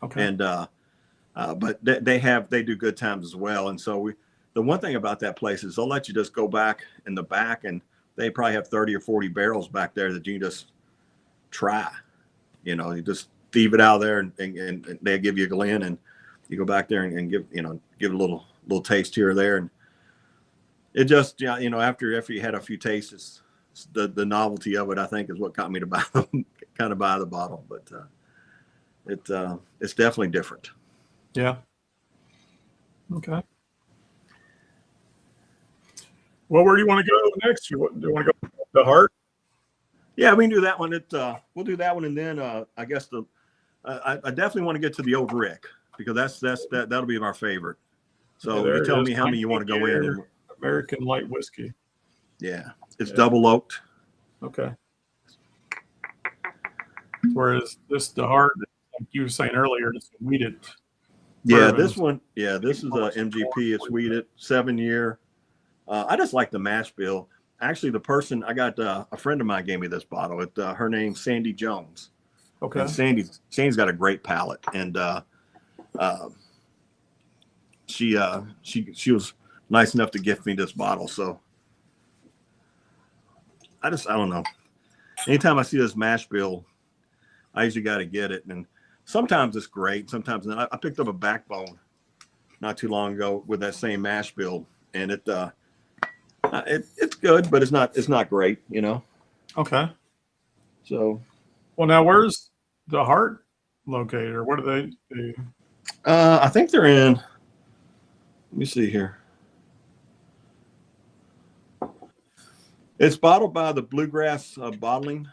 Okay. And but they do good times as well. And so the one thing about that place is they'll let you just go back in the back, and they probably have 30 or 40 barrels back there that you can just try. You just thieve it out of there, and they give you a Glen, and you go back there and give a little taste here or there, and it just after you had a few tastes, the novelty of it, I think, is what got me to buy the bottle. But It's definitely different. Yeah. Okay. Well, where do you want to go next? Do you want to go to the heart? Yeah, we can do that one. We'll do that one, and then I guess I definitely want to get to the Old Rick, because that'll be our favorite. So Yeah, you tell it is. me how many you want to go in. American light whiskey. Yeah, it's double oaked. Okay. Whereas the heart, like you were saying earlier, it's weeded. Yeah, bourbon. this one. Yeah, this is a MGP. It's weeded, 7-year. I just like the mash bill. Actually, the person I got, a friend of mine gave me this bottle. Her name's Sandy Jones. Okay. And Sandy's got a great palate, and she was nice enough to gift me this bottle. So I don't know. Anytime I see this mash bill, I usually got to get it, and sometimes it's great. Sometimes not. I picked up a Backbone not too long ago with that same mash bill, and it's good, but it's not great, you know. Okay. So, well, now where's the heart located, or what do they do? I think they're in. Let me see here. It's bottled by the Bluegrass bottling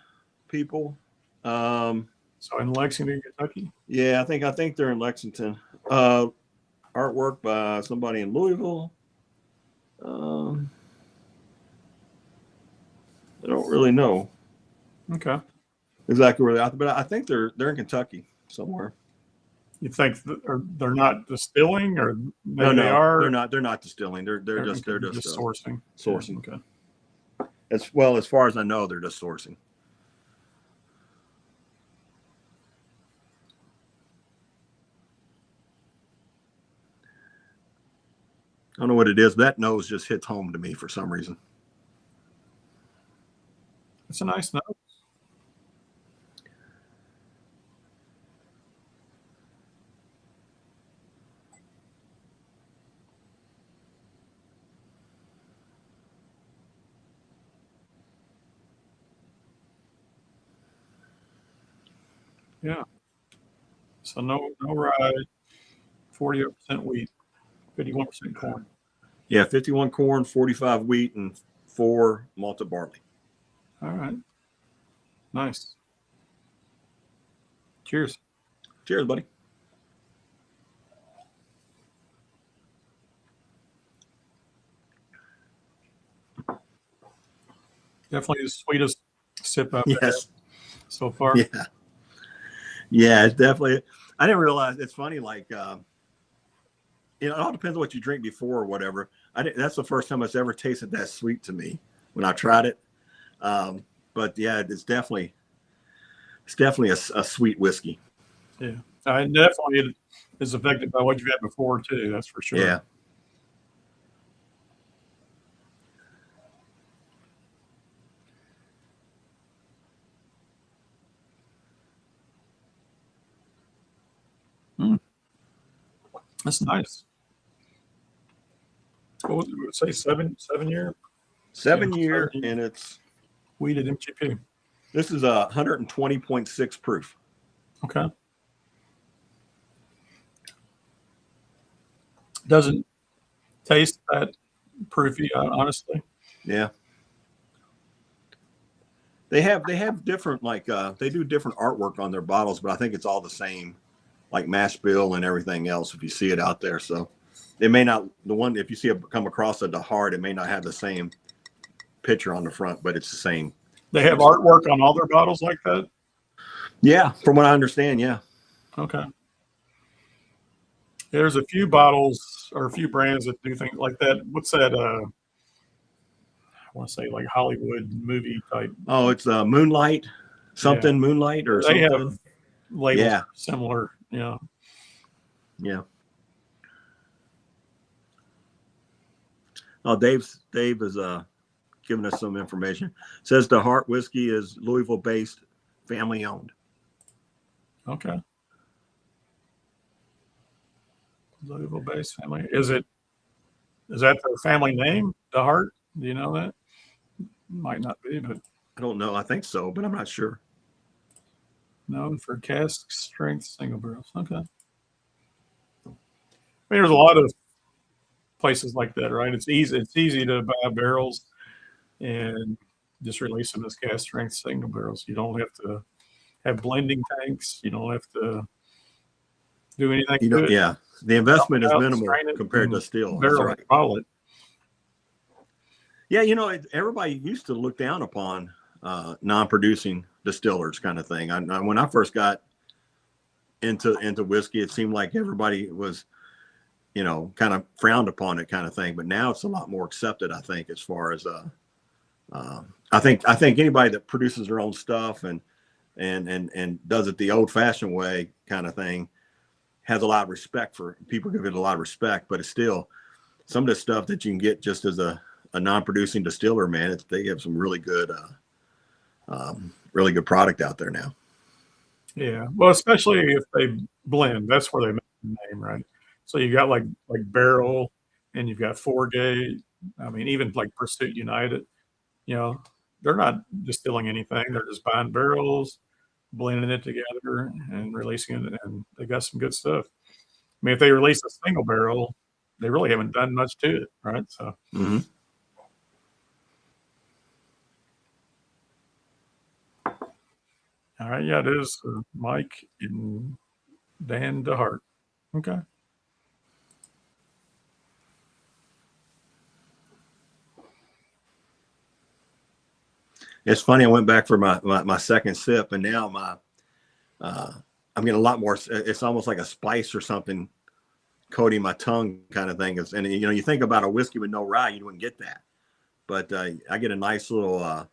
people. So in Lexington, Kentucky. Yeah, I think they're in Lexington. Artwork by somebody in Louisville. I don't really know. Okay. Exactly where they're at, but I think they're in Kentucky somewhere. You think they're not distilling, or maybe No, they are? They're not distilling. They're just sourcing. Sourcing. Okay. As far as I know, they're just sourcing. I don't know what it is. That nose just hits home to me for some reason. It's a nice nose. Yeah. So no rye, 48% wheat, 51% corn. Yeah, 51 corn, 45 wheat, and 4 malted barley. All right. Nice. Cheers. Cheers, buddy. Definitely the sweetest sip I've had so far. Yeah. Yeah, it's definitely. I didn't realize. It's funny, like, it all depends on what you drink before or whatever. That's the first time it's ever tasted that sweet to me when I tried it. But yeah, it's definitely a sweet whiskey. Yeah, it definitely is affected by what you've had before too. That's for sure. Yeah. That's nice. What would you say? 7-year? 7-year, and it's weeded MGP. This is 120.6 proof. Okay. Doesn't taste that proofy, honestly. Yeah. They have different, like, they do different artwork on their bottles, but I think it's all the same, like mash bill and everything else, if you see it out there. So it may not, if you see it come across at the heart, it may not have the same picture on the front, but it's the same. They have artwork on all their bottles like that? Yeah, from what I understand, yeah. Okay. There's a few bottles or a few brands that do things like that. What's that? I want to say like Hollywood movie type. Oh, it's Moonlight, something, yeah. Moonlight or they something. Have labels similar. Yeah. Yeah. Oh, Dave is giving us some information. Says the Heart whiskey is Louisville-based, family-owned. Okay. Louisville-based family. Is that their family name? The Heart? Do you know that? Might not be, but I don't know. I think so, but I'm not sure. known for cask strength single barrels. Okay. I mean, there's a lot of places like that, right? It's easy. It's easy to buy barrels and just release them as cask strength single barrels. You don't have to have blending tanks. You don't have to do anything You to know, it. yeah, the investment is Out, minimal strain it, compared to and still. That's barrel right. it, bottle it. Yeah, you know, everybody used to look down upon non-producing distillers, kind of thing. When I first got into whiskey, it seemed like everybody was, you know, kind of frowned upon it, kind of thing. But now it's a lot more accepted, I think, as far as I think anybody that produces their own stuff and does it the old-fashioned way, kind of thing, has a lot of respect for people. Give it a lot of respect, but it's still some of the stuff that you can get just as a non-producing distiller, man. They have some really good product out there now. Yeah, well, especially if they blend, that's where they make the name, right? So you got like Barrel, and you've got Foregate. I mean, even like Pursuit United, you know, they're not distilling anything. They're just buying barrels, blending it together, and releasing it, and they got some good stuff. I mean, if they release a single barrel, they really haven't done much to it, right? So. Mm-hmm. All right, yeah, it is Mike and Dan DeHart. Okay. It's funny. I went back for my second sip, and now I'm getting a lot more. It's almost like a spice or something coating my tongue, kind of thing. And you know, you think about a whiskey with no rye, you wouldn't get that, but I get a nice little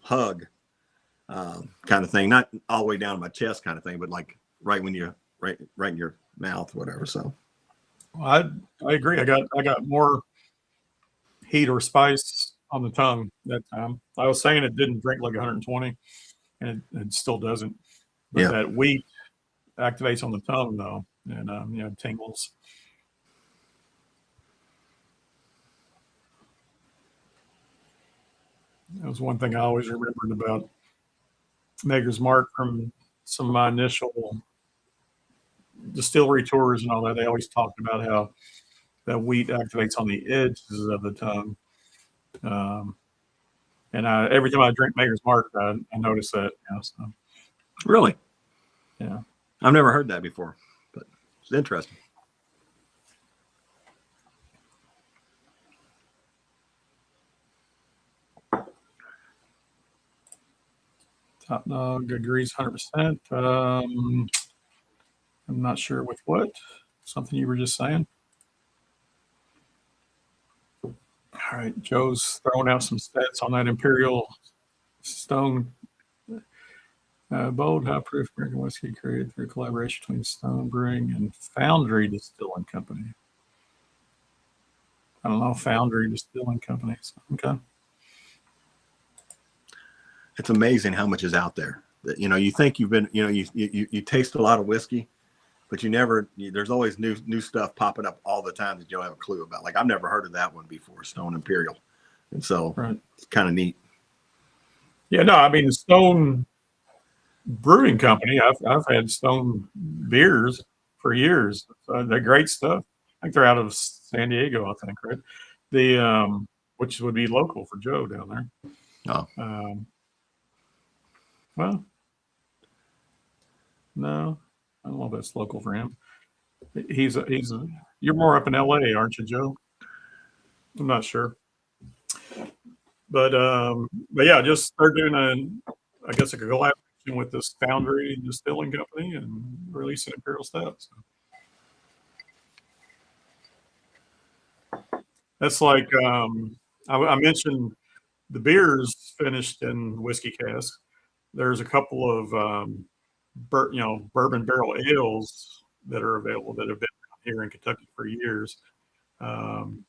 hug, kind of thing. Not all the way down my chest, kind of thing, but like right in your mouth, whatever. So. Well, I agree. I got more heat or spice on the tongue that time. I was saying it didn't drink like 120, and it still doesn't. But Yeah. that wheat activates on the tongue though, and you know, tingles. That was one thing I always remembered about Maker's Mark from some of my initial distillery tours and all that. They always talked about how that wheat activates on the edges of the tongue. And every time I drink Maker's Mark, I notice that. You know, so. Really? Yeah. I've never heard that before, but it's interesting. Top Dog agrees 100%. I'm not sure with what. Something you were just saying. All right. Joe's throwing out some stats on that Imperial Stone. Bold, high proof American whiskey created through collaboration between Stone Brewing and Foundry Distilling Company. I don't know, Foundry Distilling Company. Okay. It's amazing how much is out there. That, you know, you think you've been, you know, you taste a lot of whiskey, but there's always new stuff popping up all the time that you don't have a clue about. Like I've never heard of that one before, Stone Imperial. And so It's kind of neat. Yeah, no, I mean, the Stone Brewing Company, I've had Stone beers for years. They're great stuff. I think they're out of San Diego, I think, right? The which would be local for Joe down there. Oh. Well, no, I don't know if that's local for him. You're more up in LA, aren't you, Joe? I'm not sure. But yeah, just they're doing I guess a collaboration with this Foundry Distilling Company and releasing Imperial Stout. So. That's like I mentioned the beers finished in whiskey cask. There's a couple of bourbon barrel ales that are available that have been here in Kentucky for years. One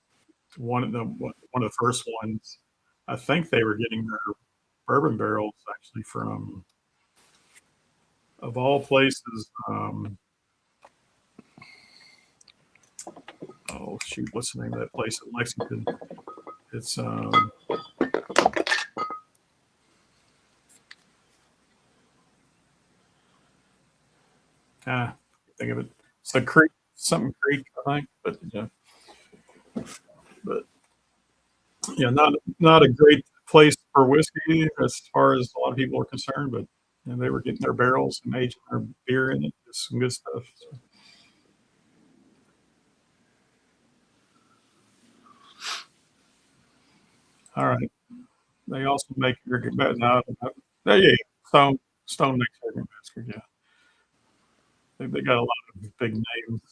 of the first ones, I think they were getting their bourbon barrels actually from, of all places, oh shoot, what's the name of that place in Lexington? It's It's a creek, something creek, I think. But yeah, not a great place for whiskey as far as a lot of people are concerned. But they were getting their barrels and aging their beer in it. Just some good stuff. So. All right. They also make American yeah, Stone makes American Bastard. Yeah, they got a lot of big names.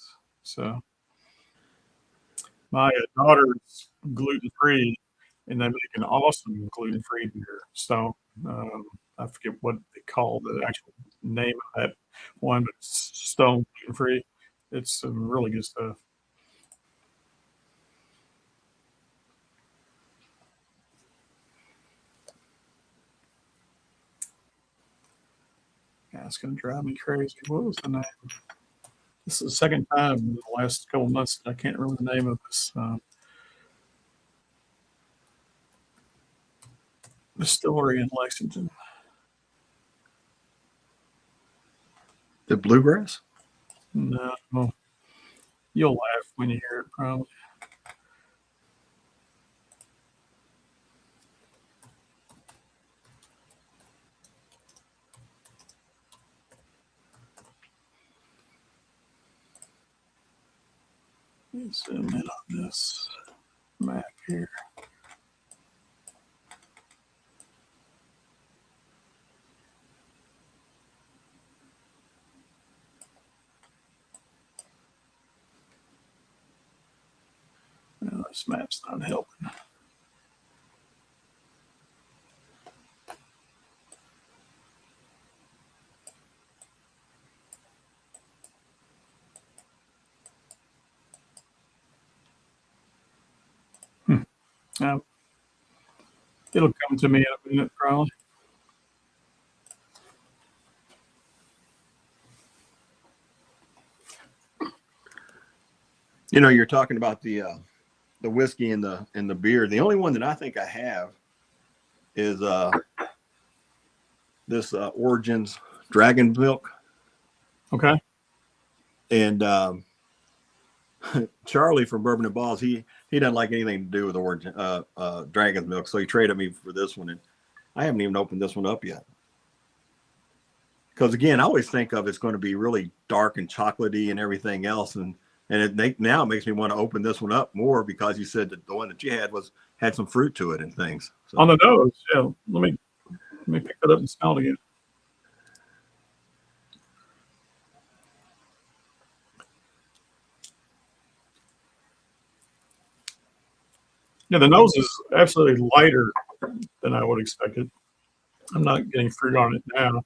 So my daughter's gluten free, and they make an awesome gluten free beer. Stone. I forget what they call the actual name of that one, but it's Stone gluten free. It's some really good stuff. Yeah, it's gonna drive me crazy. What was the name? This is the second time in the last couple months that I can't remember the name of this distillery in Lexington. The bluegrass? No, you'll laugh when you hear it, probably. Let me zoom in on this map here. No, this map's not helping. Um, it'll come to me in a minute, probably. You're talking about the whiskey and the beer. The only one that I think I have is this Origins Dragon Milk. Okay. And Charlie from Bourbon and Balls, he doesn't like anything to do with Origin Dragon's Milk, so he traded me for this one, and I haven't even opened this one up yet. Because again, I always think of it's going to be really dark and chocolatey and everything else, and now it makes me want to open this one up more because you said that the one that you had some fruit to it and things. So. On the nose, yeah. Let me pick that up and smell it again. Yeah, the nose is absolutely lighter than I would expect it. I'm not getting fruit on it now.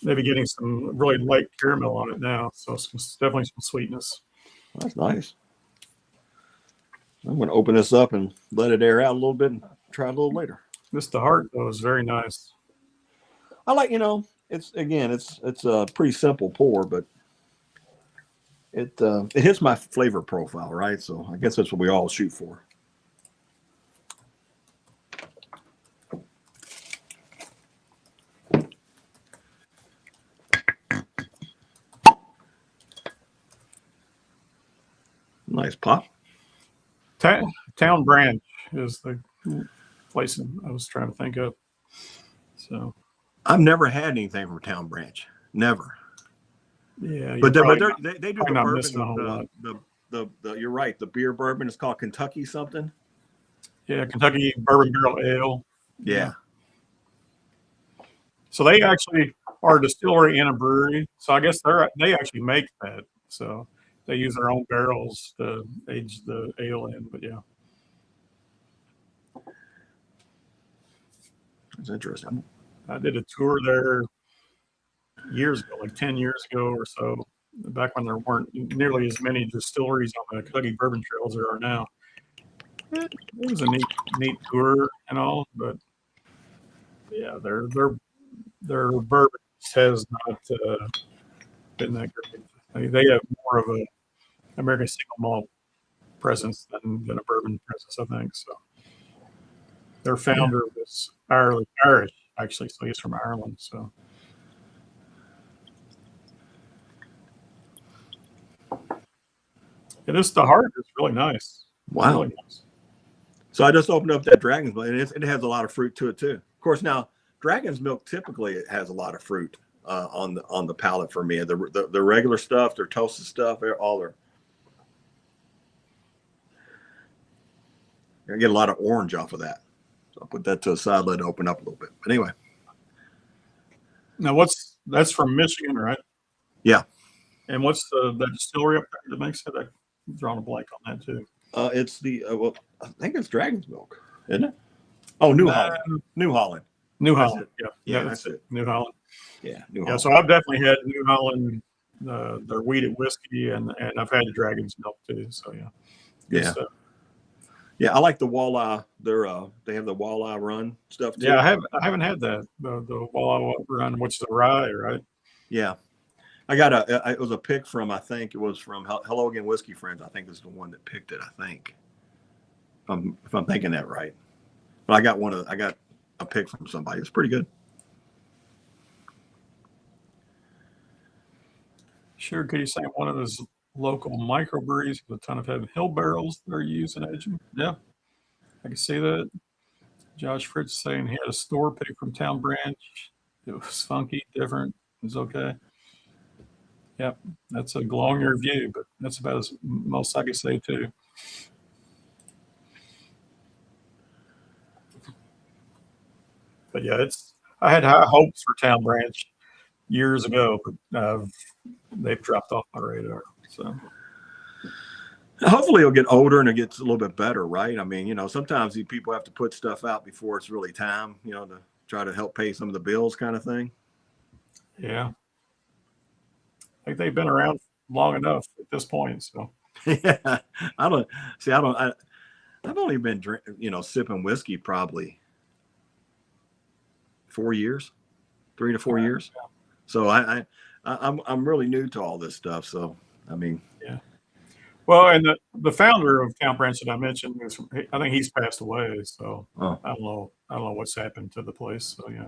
Maybe getting some really light caramel on it now. So it's definitely some sweetness. That's nice. I'm going to open this up and let it air out a little bit and try a little later. This the heart though is very nice. I like, it's a pretty simple pour, but it hits my flavor profile, right? So I guess that's what we all shoot for. Nice pop. Town Branch is the place I was trying to think of. So I've never had anything from Town Branch. Never. Yeah, but they do the bourbon. You're right. The beer bourbon is called Kentucky something. Yeah, Kentucky Bourbon Barrel Ale. Yeah. So they actually are a distillery and a brewery. So I guess they actually make that. So they use their own barrels to age the ale in. But yeah, it's interesting. I did a tour there years ago, like 10 years ago or so, back when there weren't nearly as many distilleries on the Kentucky Bourbon Trail as there are now. It was a neat tour and all, but yeah, their bourbon has not been that great. I mean, they have more of a American single malt presence than a bourbon presence, I think. So their founder was Irish, actually, so he's from Ireland. So It is, the heart is really nice. Wow. Really nice. So I just opened up that Dragon's Milk, and it has a lot of fruit to it too. Of course, now Dragon's Milk typically it has a lot of fruit on the palate for me. The regular stuff, their toasted stuff, they're all there. I get a lot of orange off of that. So I'll put that to the side, let it open up a little bit. But anyway. Now, that's from Michigan, right? Yeah. And what's the distillery up there that makes it? I'm drawing a blank on that too. It's the well, I think it's Dragon's Milk, isn't it? Oh, New Holland. New Holland. New Holland. Yeah, that's it. New Holland. Yeah, New Yeah, Holland. so I've definitely had New Holland, their wheated whiskey, and I've had the Dragon's Milk too. So yeah. Good Yeah. stuff. Yeah, I like the walleye. They have the walleye run stuff too. Yeah, I haven't had that the walleye run, which is the rye, right? Yeah, I got it was a pick from, I think it was from Hello Again Whiskey Friends. I think is the one that picked it. I think, if I'm thinking that right. But I got a pick from somebody. It's pretty good. Sure, could you say one of those local microbreweries with a ton of heavy hill barrels they're using aging? Yeah, I can see that. Josh Fritz saying he had a store pick from Town Branch. It was funky, different. It was okay. Yep, that's a glowing review, but that's about as most I can say too. But yeah, I had high hopes for Town Branch years ago, but they've dropped off my radar. So hopefully it'll get older and it gets a little bit better, right? I mean, sometimes these people have to put stuff out before it's really time, to try to help pay some of the bills, kind of thing. Yeah, I think they've been around long enough at this point. So yeah, I've only been sipping whiskey probably 4 years, 3 to 4 years. Yeah. So I'm really new to all this stuff. So I mean, yeah. Well, and the founder of Town Branch that I mentioned I think he's passed away. So I don't know what's happened to the place. So yeah.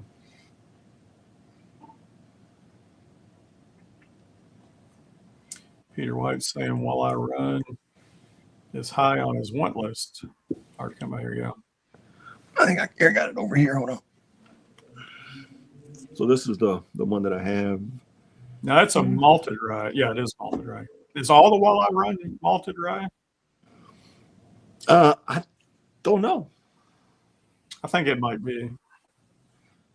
Peter White saying while I run is high on his want list. Hard to come out here. Yeah. I think I got it over here. Hold on. So this is the one that I have. Now it's a malted rye. Yeah, it is malted rye. Is all the Walleye Run malted rye? I don't know. I think it might be.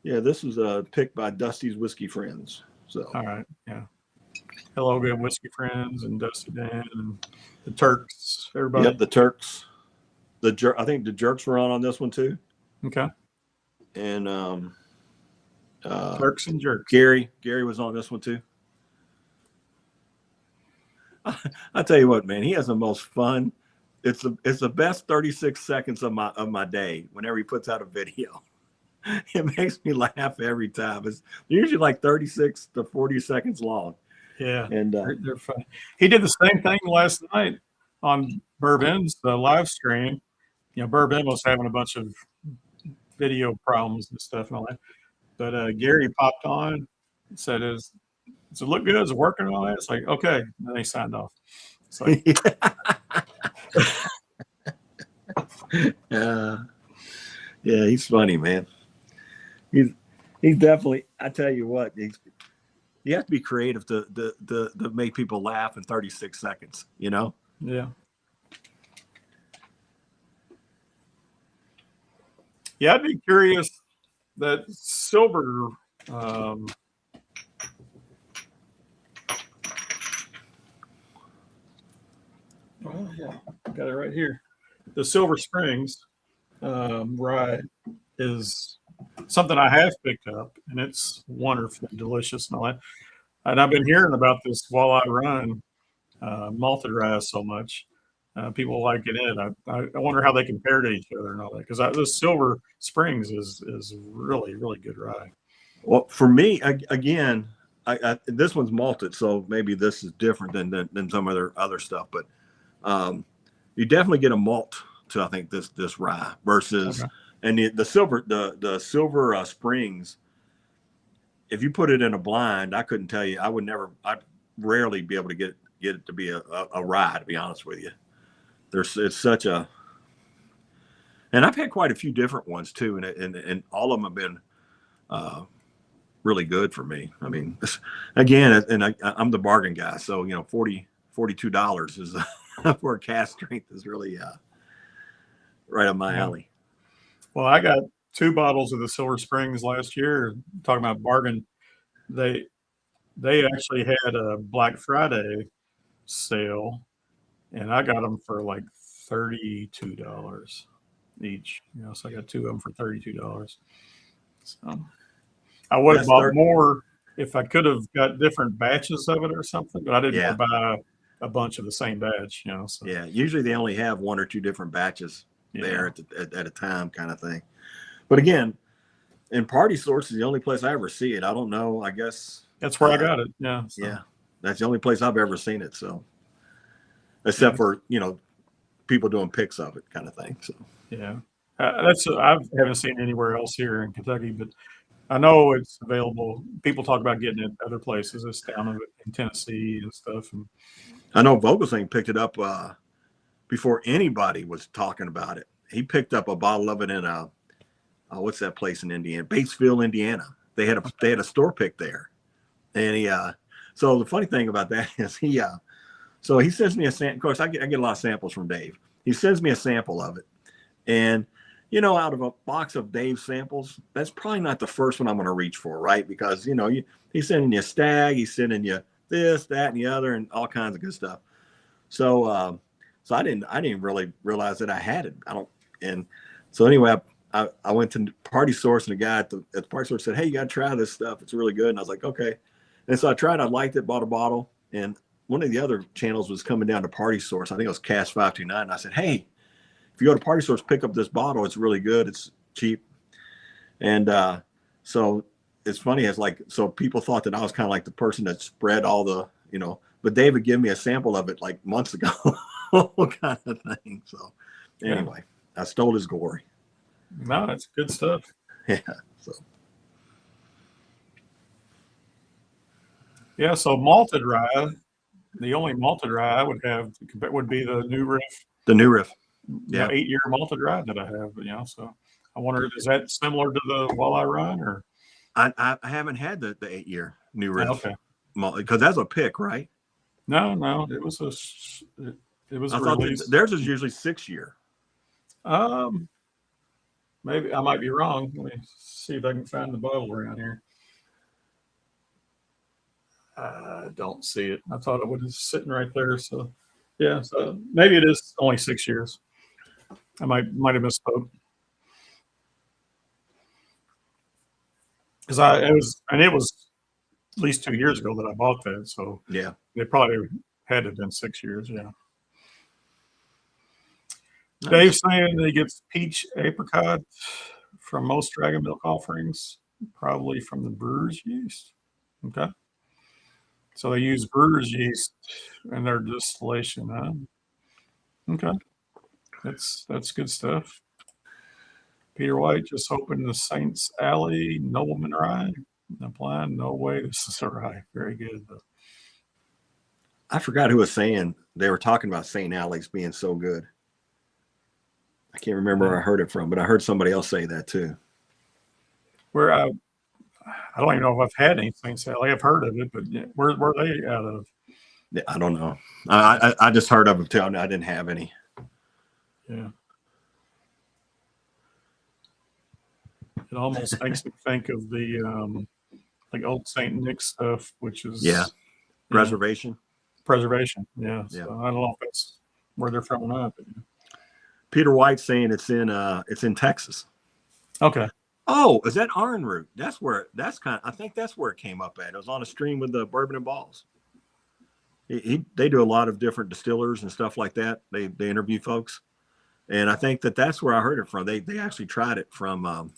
Yeah, this was picked by Dusty's Whiskey Friends. So all right, yeah. Hello, good Whiskey Friends and Dusty Dan and the Turks. Everybody. Yep, the Turks. I think the Jerks were on this one too. Okay. And Turks and Jerks. Gary was on this one too. I tell you what, man, he has the most fun. It's the best 36 seconds of my day whenever he puts out a video. It makes me laugh every time. It's usually like 36 to 40 seconds long. Yeah, and they're funny. He did the same thing last night on Bourbon's live stream. Bourbon was having a bunch of video problems and stuff and all that. But Gary popped on and said, "Does it look good? Is it working on that?" It's like, okay. And then they signed off. It's like, yeah, he's funny, man. He's definitely. I tell you what, you have to be creative to make people laugh in 36 seconds. Yeah. Yeah, I'd be curious. That silver. Oh yeah, got it right here. The Silver Springs rye is something I have picked up, and it's wonderfully delicious and all that. And I've been hearing about this Walleye Run malted rye so much. People like it in. I wonder how they compare to each other and all that, because this Silver Springs is really, really good rye. Well, for me, again, this one's malted, so maybe this is different than some other stuff. But you definitely get a malt to, I think, this rye versus, and the Silver Springs. If you put it in a blind, I couldn't tell you. I'd rarely be able to get get it to be a rye, to be honest with you. It's such a, and I've had quite a few different ones too, and all of them have been really good for me. I mean, again, and I'm the bargain guy, so $42 is for a cask strength is really right up my alley. Well, I got 2 bottles of the Silver Springs last year. Talking about bargain, they actually had a Black Friday sale, and I got them for like $32 each. So I got 2 of them for $32. So I would have bought more if I could have got different batches of it or something, but I didn't want to buy a bunch of the same batch. So. Yeah, usually they only have 1 or 2 different batches there at a time, kind of thing. But again, in Party Source is the only place I ever see it. I don't know. I guess that's where I got it. Yeah. So. Yeah, that's the only place I've ever seen it. So, except for people doing pics of it, kind of thing. So yeah, I haven't seen it anywhere else here in Kentucky, but I know it's available. People talk about getting it other places. It's down in Tennessee and stuff. And I know Vogelsang picked it up before anybody was talking about it. He picked up a bottle of it in what's that place in Indiana? Batesville, Indiana. They had a store pick there, and so the funny thing about that is so he sends me a sample. Of course, I get a lot of samples from Dave. He sends me a sample of it, and out of a box of Dave's samples, that's probably not the first one I'm going to reach for, right? Because he's sending you a stag, he's sending you this, that, and the other, and all kinds of good stuff. So so I didn't really realize that I had it. And so anyway, I went to Party Source, and the guy at the Party Source said, "Hey, you got to try this stuff. It's really good." And I was like, "Okay." And so I tried. I liked it. Bought a bottle. And one of the other channels was coming down to Party Source. I think it was Cast 529. And I said, "Hey, if you go to Party Source, pick up this bottle. It's really good. It's cheap." And so it's funny. So people thought that I was kind of like the person that spread all the But David gave me a sample of it like months ago, kind of thing. So anyway, I stole his glory. No, it's good stuff. Yeah. So malted rye. The only malted rye I would have would be the New Riff. The New Riff. Yeah. 8-year malted rye that I have. So I wonder, is that similar to the Walleye Run, or? I haven't had the 8-year New Riff. Okay. Because that's a pick, right? No, it was I thought theirs is usually 6-year. Maybe I might be wrong. Let me see if I can find the bottle around here. I don't see it. I thought it was sitting right there. So so maybe it is only 6 years. I might have misspoke. Because it was at least 2 years ago that I bought that. So yeah, it probably had to have been 6 years. Yeah. Nice. Dave's saying that he gets peach apricot from most dragon milk offerings, probably from the brewer's yeast. Okay. So they use brewer's yeast in their distillation, huh? Okay. That's good stuff. Peter White just opened the Saints Alley Nobleman Rye. Applying, no way, this is a rye. Very good. I forgot who was saying they were talking about St. Alex being so good. I can't remember where I heard it from, but I heard somebody else say that too. Where I don't even know if I've had any Saints Alley. I've heard of it, but where are they out of? Yeah, I don't know. I just heard of them too. I didn't have any. Yeah. It almost makes me think of the like old St. Nick stuff, which is preservation. Preservation, yeah. So I don't know if that's where they're from or not. But, Peter White's saying it's in Texas. Okay. Oh, is that Iron Root? I think that's where it came up at. It was on a stream with the Bourbon and Balls. They do a lot of different distillers and stuff like that. They interview folks, and I think that's where I heard it from. They actually tried it from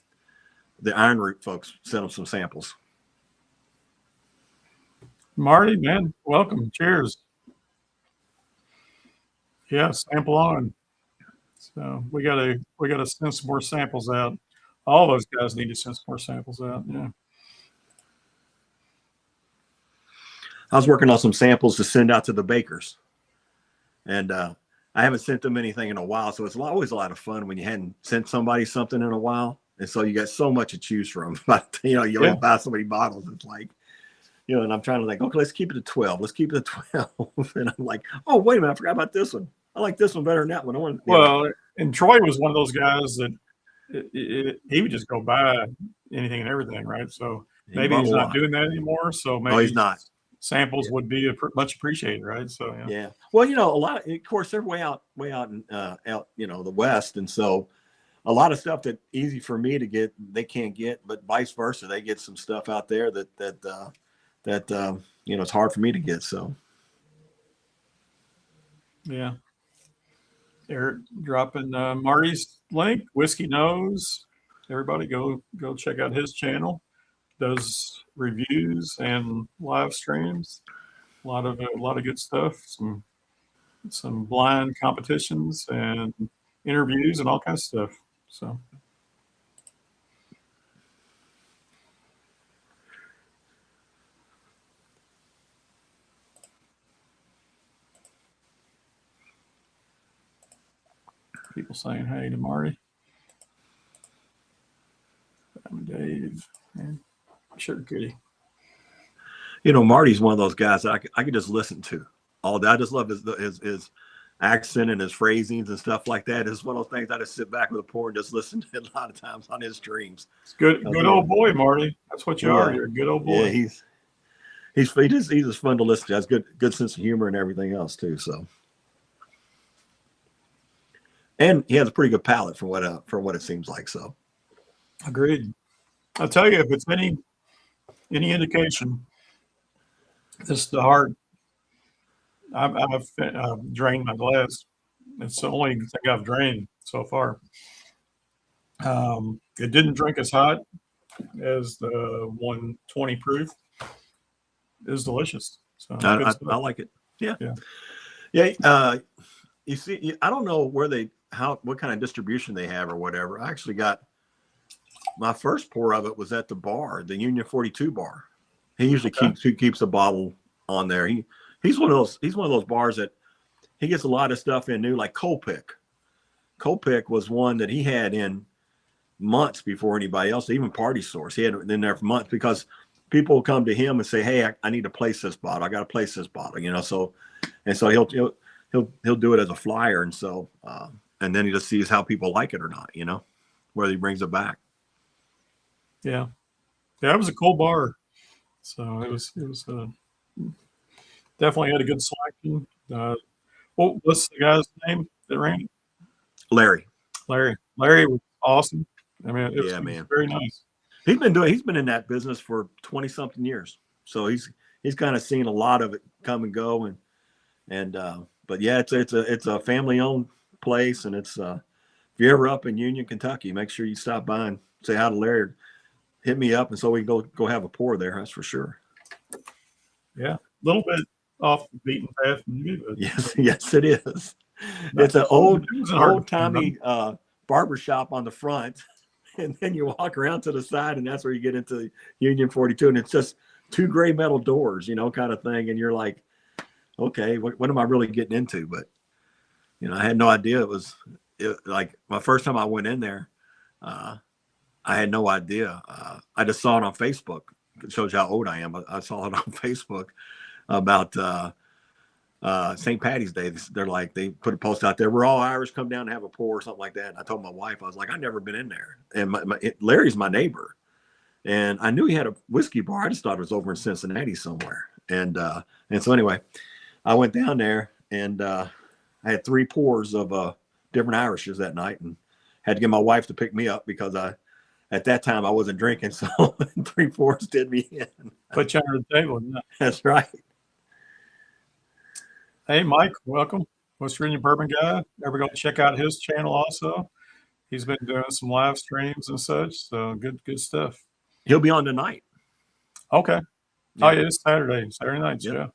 the Iron Root folks. Sent them some samples. Marty, man, welcome. Cheers. Yeah, sample on. So we gotta send some more samples out. All those guys need to send some more samples out. Yeah. I was working on some samples to send out to the bakers, and I haven't sent them anything in a while. So it's always a lot of fun when you hadn't sent somebody something in a while, and so you got so much to choose from. But you always buy so many bottles. It's like, and I'm trying to like, okay, let's keep it to 12. Let's keep it to 12. And I'm like, oh, wait a minute, I forgot about this one. I like this one better than that one. I want. Well, and Troy was one of those guys that he would just go buy anything and everything, right? So maybe he's not doing that anymore. So maybe he's not. Samples would be much appreciated, right? So yeah. Well, a lot of course, they're way out in the West, and so a lot of stuff that easy for me to get, they can't get, but vice versa, they get some stuff out there that it's hard for me to get. So yeah. They're dropping Marty's link, Whiskey Knows. Everybody go check out his channel. Does reviews and live streams. A lot of good stuff. Some blind competitions and interviews and all kinds of stuff. So people saying hey to Marty. I'm Dave. And sure, Kitty. Marty's one of those guys that I could just listen to all day. I just love his accent and his phrasings and stuff like that. It's one of those things I just sit back with a pour and just listen to a lot of times on his streams. It's good old boy, Marty. That's what you are. You're a good old boy. Yeah, he's just fun to listen to. Has good sense of humor and everything else too. So, and he has a pretty good palate for what it seems like. So, agreed. I'll tell you, if it's any indication, this is the heart. I've drained my glass. It's the only thing I've drained so far. It didn't drink as hot as the 120 proof. It was delicious. So I like it. Yeah. You see, I don't know what kind of distribution they have or whatever. I actually got my first pour of it was at the bar, the Union 42 bar. He usually keeps a bottle on there. He's one of those bars that he gets a lot of stuff in new, like Copic. Copic was one that he had in months before anybody else, even Party Source. He had it in there for months because people will come to him and say, "Hey, I need to place this bottle. I got to place this bottle." So he'll do it as a flyer, and so and then he just sees how people like it or not. Whether he brings it back. Yeah, it was a cool bar. So it was definitely had a good selection. What's the guy's name that ran it? Larry was awesome. I mean, it was very nice. He's been in that business for 20 something years. So he's kind of seen a lot of it come and go. But yeah, it's a family owned place. And it's, if you're ever up in Union, Kentucky, make sure you stop by and say hi to Larry. Hit me up, and so we can go have a pour there. That's for sure. Yeah, a little bit off the beaten path. But yes, it is. It's an old timey barber shop on the front, and then you walk around to the side, and that's where you get into Union 42, and it's just two gray metal doors, kind of thing. And you're like, okay, what am I really getting into? But I had no idea it was like my first time I went in there. I had no idea. I just saw it on Facebook. It shows you how old I am. I saw it on Facebook about St. Patty's Day. They put a post out there. We're all Irish. Come down and have a pour or something like that. And I told my wife, I was like, I've never been in there. And Larry's my neighbor. And I knew he had a whiskey bar. I just thought it was over in Cincinnati somewhere. And so anyway, I went down there and I had 3 pours of different Irishes that night and had to get my wife to pick me up because at that time I wasn't drinking. So 3 pours did me in. Put you under the table. Yeah. That's right. Hey, Mike, welcome. West Virginia Bourbon Guy. Ever go check out his channel also? He's been doing some live streams and such. So good stuff. He'll be on tonight. Okay. Yeah. Oh, yeah, it's Saturday nights. Yep. Yeah.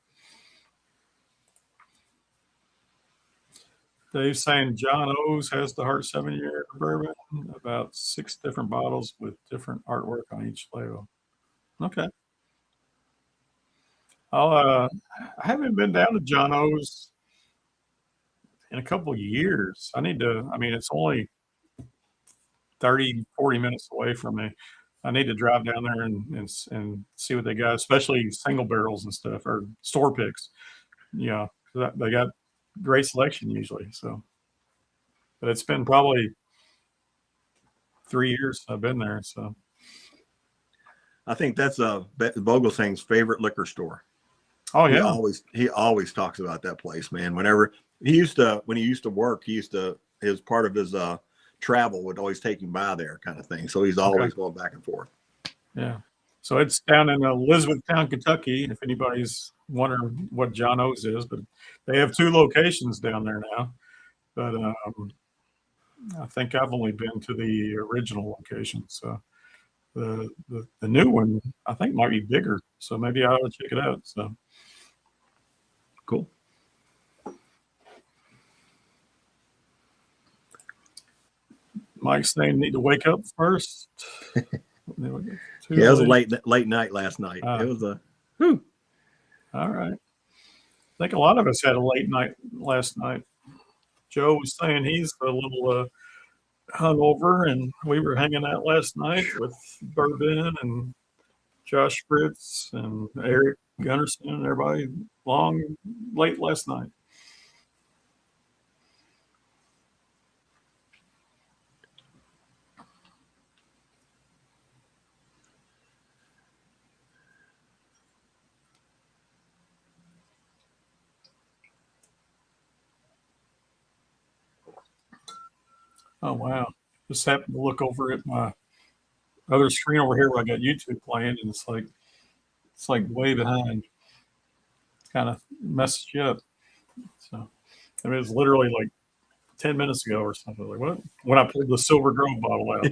Dave's saying John O's has the Heart 7-year bourbon, about 6 different bottles with different artwork on each label. Okay. I haven't been down to John O's in a couple of years. I need to, I mean, it's only 30, 40 minutes away from me. I need to drive down there and see what they got, especially single barrels and stuff or store picks. Yeah, they got great selection usually. So, but it's been probably 3 years I've been there. So, I think that's Vogelsang's favorite liquor store. oh He yeah, always talks about that place, man. Whenever when he used to work, his part of his travel would always take him by there, kind of thing. So he's okay, always going back and forth. yeah. So it's down in Elizabethtown, Kentucky. If anybody's wondering what John O's is, but they have 2 locations down there now. But I think I've only been to the original location. So the new one I think might be bigger. So maybe I ought to check it out. So Cool. Mike's saying need to wake up first. Yeah, it was a late night last night. It was a whew. All right. I think a lot of us had a late night last night. Joe was saying he's a little hungover, and we were hanging out last night with Bourbon and Josh Fritz and Eric Gunnarsson and everybody late last night. Oh wow. Just happened to look over at my other screen over here where I got YouTube playing, and it's like way behind. Kind of messes you up. So I mean, it was literally like 10 minutes ago or something. Like what? When I pulled the Silver Grove bottle out.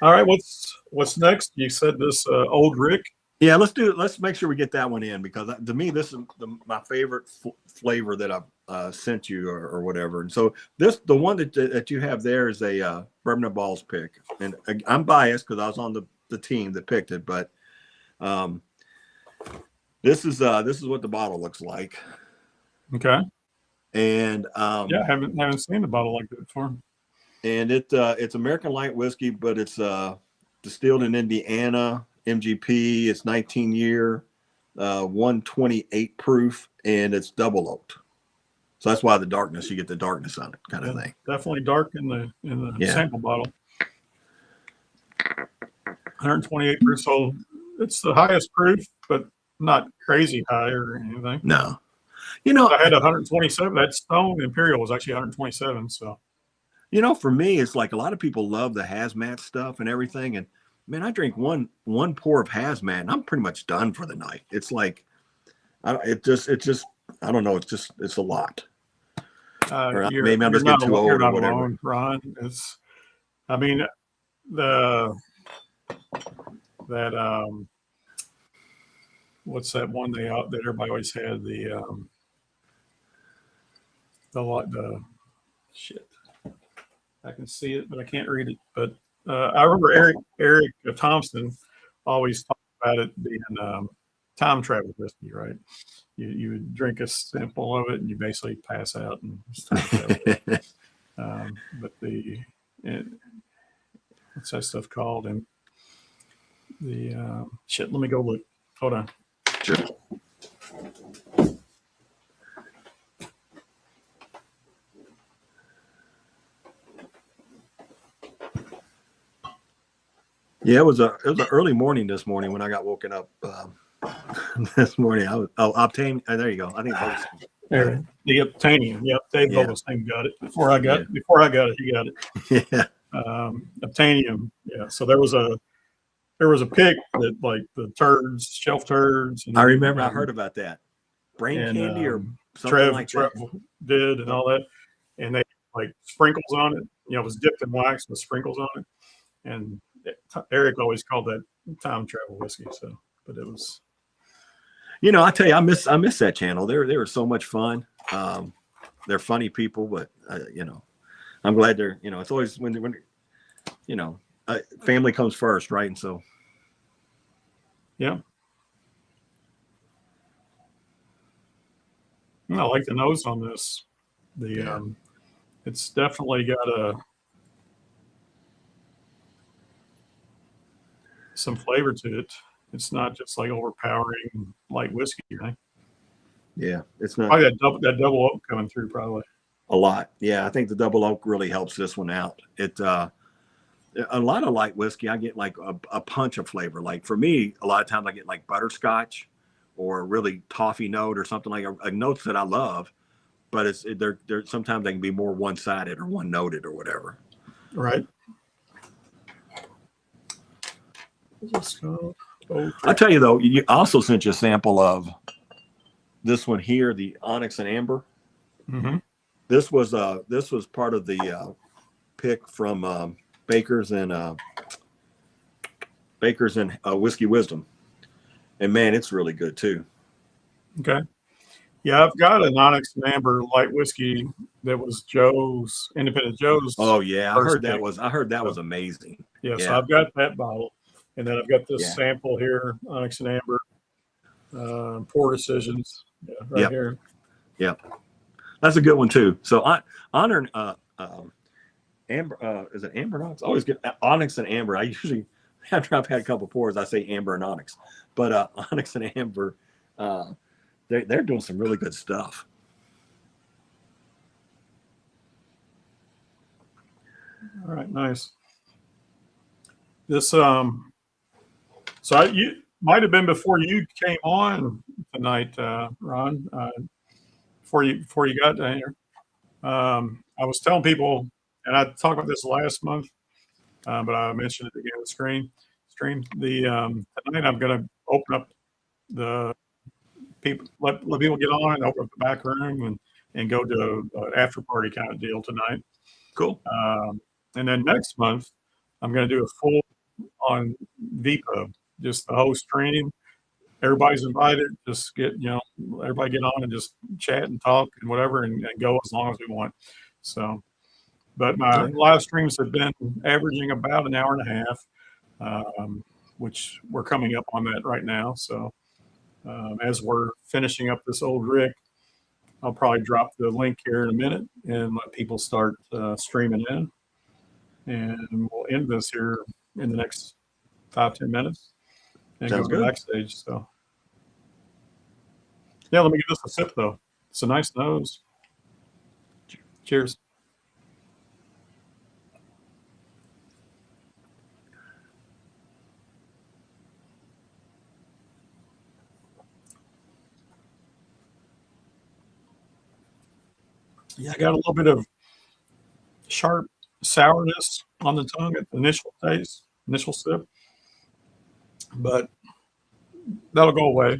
All right, what's next? You said this Old Rick. Yeah, let's do it. Let's make sure we get that one in, because to me, this is my favorite flavor that I've sent you or whatever. And so the one that you have there is a Bourbon and Balls pick. And I'm biased because I was on the team that picked it, but this is what the bottle looks like. Okay. And yeah, haven't seen a bottle like that before. And it's American light whiskey, but it's distilled in Indiana. MGP. It's 19-year, 128 proof, and it's double oaked. So that's why the darkness, you get the darkness on it, kind of thing. Definitely dark in the sample bottle. 128 proof, so it's the highest proof, but not crazy high or anything. No, I had 127. That Stone Imperial was actually 127. So, for me, it's like a lot of people love the hazmat stuff and everything, and man, I drink one pour of hazmat, and I'm pretty much done for the night. It's like, it just I don't know. It's a lot. Maybe I'm just getting too old or whatever. Alone, Ron. It's, I mean, what's that one that everybody always had, the shit. I can see it, but I can't read it. But I remember Eric Thompson always talked about it being time travel whiskey, right? You would drink a sample of it and you basically pass out and it's time travel. But what's that stuff called? And shit, let me go look. Hold on. Sure. Yeah, it was an early morning this morning when I got woken up this morning. Obtain. There you go. I think the Obtainium. Yep, Dave Vogelsang got it before I got it. He got it. Yeah. Obtainium. Yeah. So there was a pick that, like, the shelf turds. I remember. I heard about that. Brain candy or something like that. Did and all that, and they like sprinkles on it. It was dipped in wax with sprinkles on it, and Eric always called that time travel whiskey. So, but it was. I tell you, I miss that channel. They were so much fun. They're funny people, but I'm glad they're. It's always when family comes first, right? And so. Yeah. I like the nose on this. The Yeah. it's definitely got some flavor to it. It's not just like overpowering light whiskey, right? Yeah. It's not Probably that double oak coming through, probably. a lot. Yeah. I think the double oak really helps this one out. A lot of light whiskey, I get like a punch of flavor. Like for me, a lot of times I get like butterscotch or a really toffee note or something like a notes that I love, but they're sometimes they can be more one sided or one noted or whatever. Right. Let's go. Oh, I tell you though, you also sent you a sample of this one here, the Onyx and Amber. mm-hmm. This was part of the pick from Bakers and Whiskey Wisdom, and man, it's really good too. Okay. Yeah, I've got an Onyx and Amber light whiskey that was Independent Joe's Oh yeah, first pick. I heard that So, was amazing. yeah, so Yeah, I've got that bottle, and then I've got this yeah, sample here, Onyx and Amber, Pour Decisions, right yep, here. yep. That's a good one too. So I honor Amber. Is it Amber and Onyx? I always get Onyx and Amber. I usually after I've had a couple pours, I say Amber and Onyx, but Onyx and Amber, they're doing some really good stuff. All right, nice. This you might have been before you came on tonight, Ron. Before you got down here, I was telling people, and I talked about this last month, but I mentioned it again on the stream. Tonight I'm going to open up the people, let people get on and open up the back room and go to an after party kind of deal tonight. Cool. And then next month I'm going to do a full on VPub, just the whole stream. Everybody's invited. Just everybody get on and just chat and talk and whatever, and go as long as we want. So, but my live streams have been averaging about an hour and a half, which we're coming up on that right now. So, as we're finishing up this old rig, I'll probably drop the link here in a minute and let people start streaming in, and we'll end this here in the next 5-10 minutes and Sounds go good. backstage. So, yeah, let me give this a sip though. It's a nice nose. Cheers. Yeah, I got a little bit of sharp sourness on the tongue at the initial sip, but that'll go away.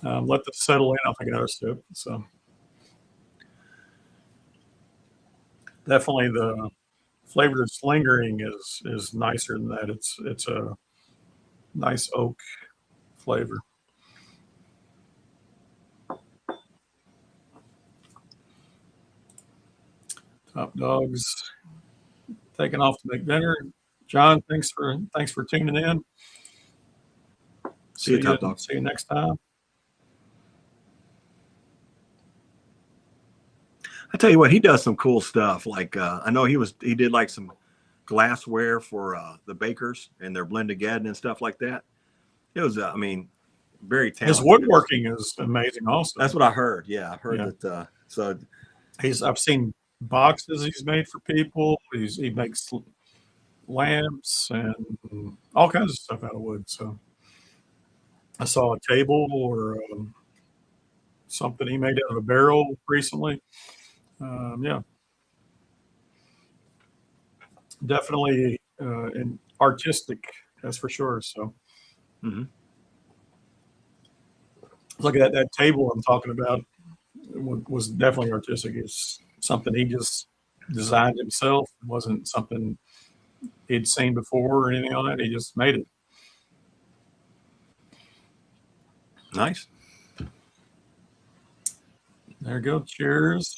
Let this settle in. I'll take another sip. So definitely the flavor that's lingering is nicer than that. It's a nice oak flavor. Top dogs taking off to make dinner. John, thanks for tuning in. See you, Top Dog. See you next time. I tell you what, he does some cool stuff. Like I know he did like some glassware for the bakers and their blend-a-gaddon and stuff like that. It was, I mean, very talented. His woodworking is amazing. Also, that's what I heard. Yeah, I heard that. So I've seen boxes he's made for people. He makes lamps and all kinds of stuff out of wood. So I saw a table or something he made out of a barrel recently. Yeah, definitely and artistic, that's for sure. So look at that table I'm talking about was definitely artistic. It's something he just designed himself. It wasn't something he'd seen before or anything like that. He just made it. Nice. There you go. Cheers.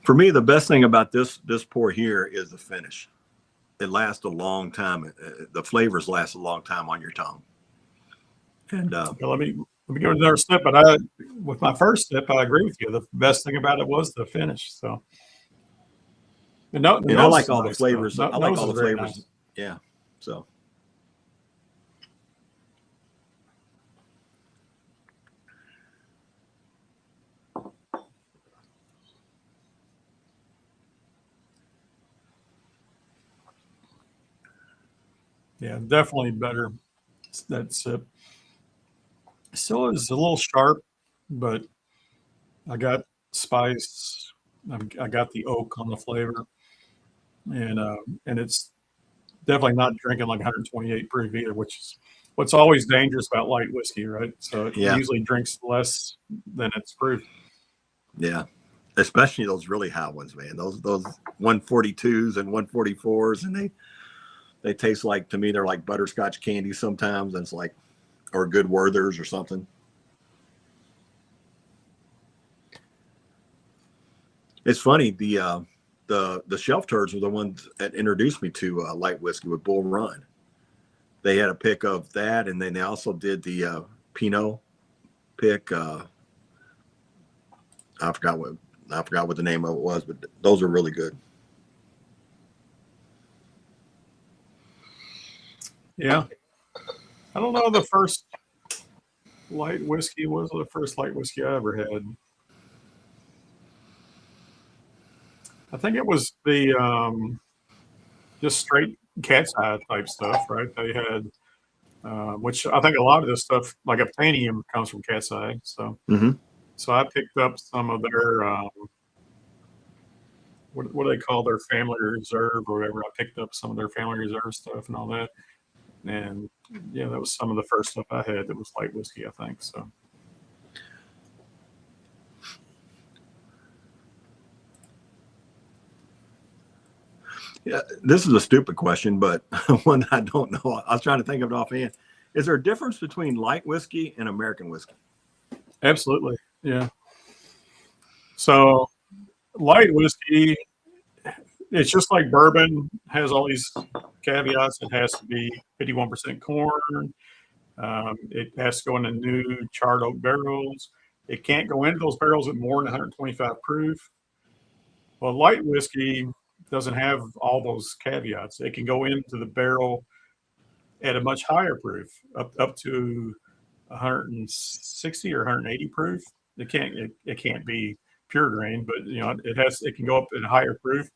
For me, the best thing about this pour here is the finish. It lasts a long time. The flavors last a long time on your tongue. And let me give it another sip. But with my first sip, I agree with you. The best thing about it was the finish. So, and I like all the flavors. I like all the flavors. Nice. Yeah. So. Yeah, definitely better that sip. Still is a little sharp, but I got spice. I got the oak on the flavor, and it's definitely not drinking like 128 proof either, which is what's always dangerous about light whiskey, right? So it usually drinks less than its proof. Yeah, especially those really high ones, man. Those 142s and 144s, and they taste like, to me, they're like butterscotch candy sometimes. And it's like, or good Werthers or something. It's funny. The shelf turds were the ones that introduced me to light whiskey with Bull Run. They had a pick of that, and then they also did the Pinot pick. I forgot what the name of it was, but those are really good. Yeah, I don't know the first light whiskey was the first light whiskey I ever had. I think it was the just straight cat's eye type stuff, right? They had, which I think a lot of this stuff, like Obtainium, comes from cat's eye. So, so I picked up some of their what do they call their family reserve or whatever. I picked up some of their family reserve stuff and all that. And yeah, that was some of the first stuff I had that was light whiskey, I think. So. Yeah, this is a stupid question, but one I don't know. I was trying to think of it offhand. Is there a difference between light whiskey and American whiskey? Absolutely. Yeah. So light whiskey, it's just like bourbon, has all these caveats. It has to be 51% corn. It has to go into new charred oak barrels. It can't go into those barrels at more than 125 proof. Well, light whiskey doesn't have all those caveats. It can go into the barrel at a much higher proof, up to 160 or 180 proof. It can't be pure grain, but it can go up at a higher proof,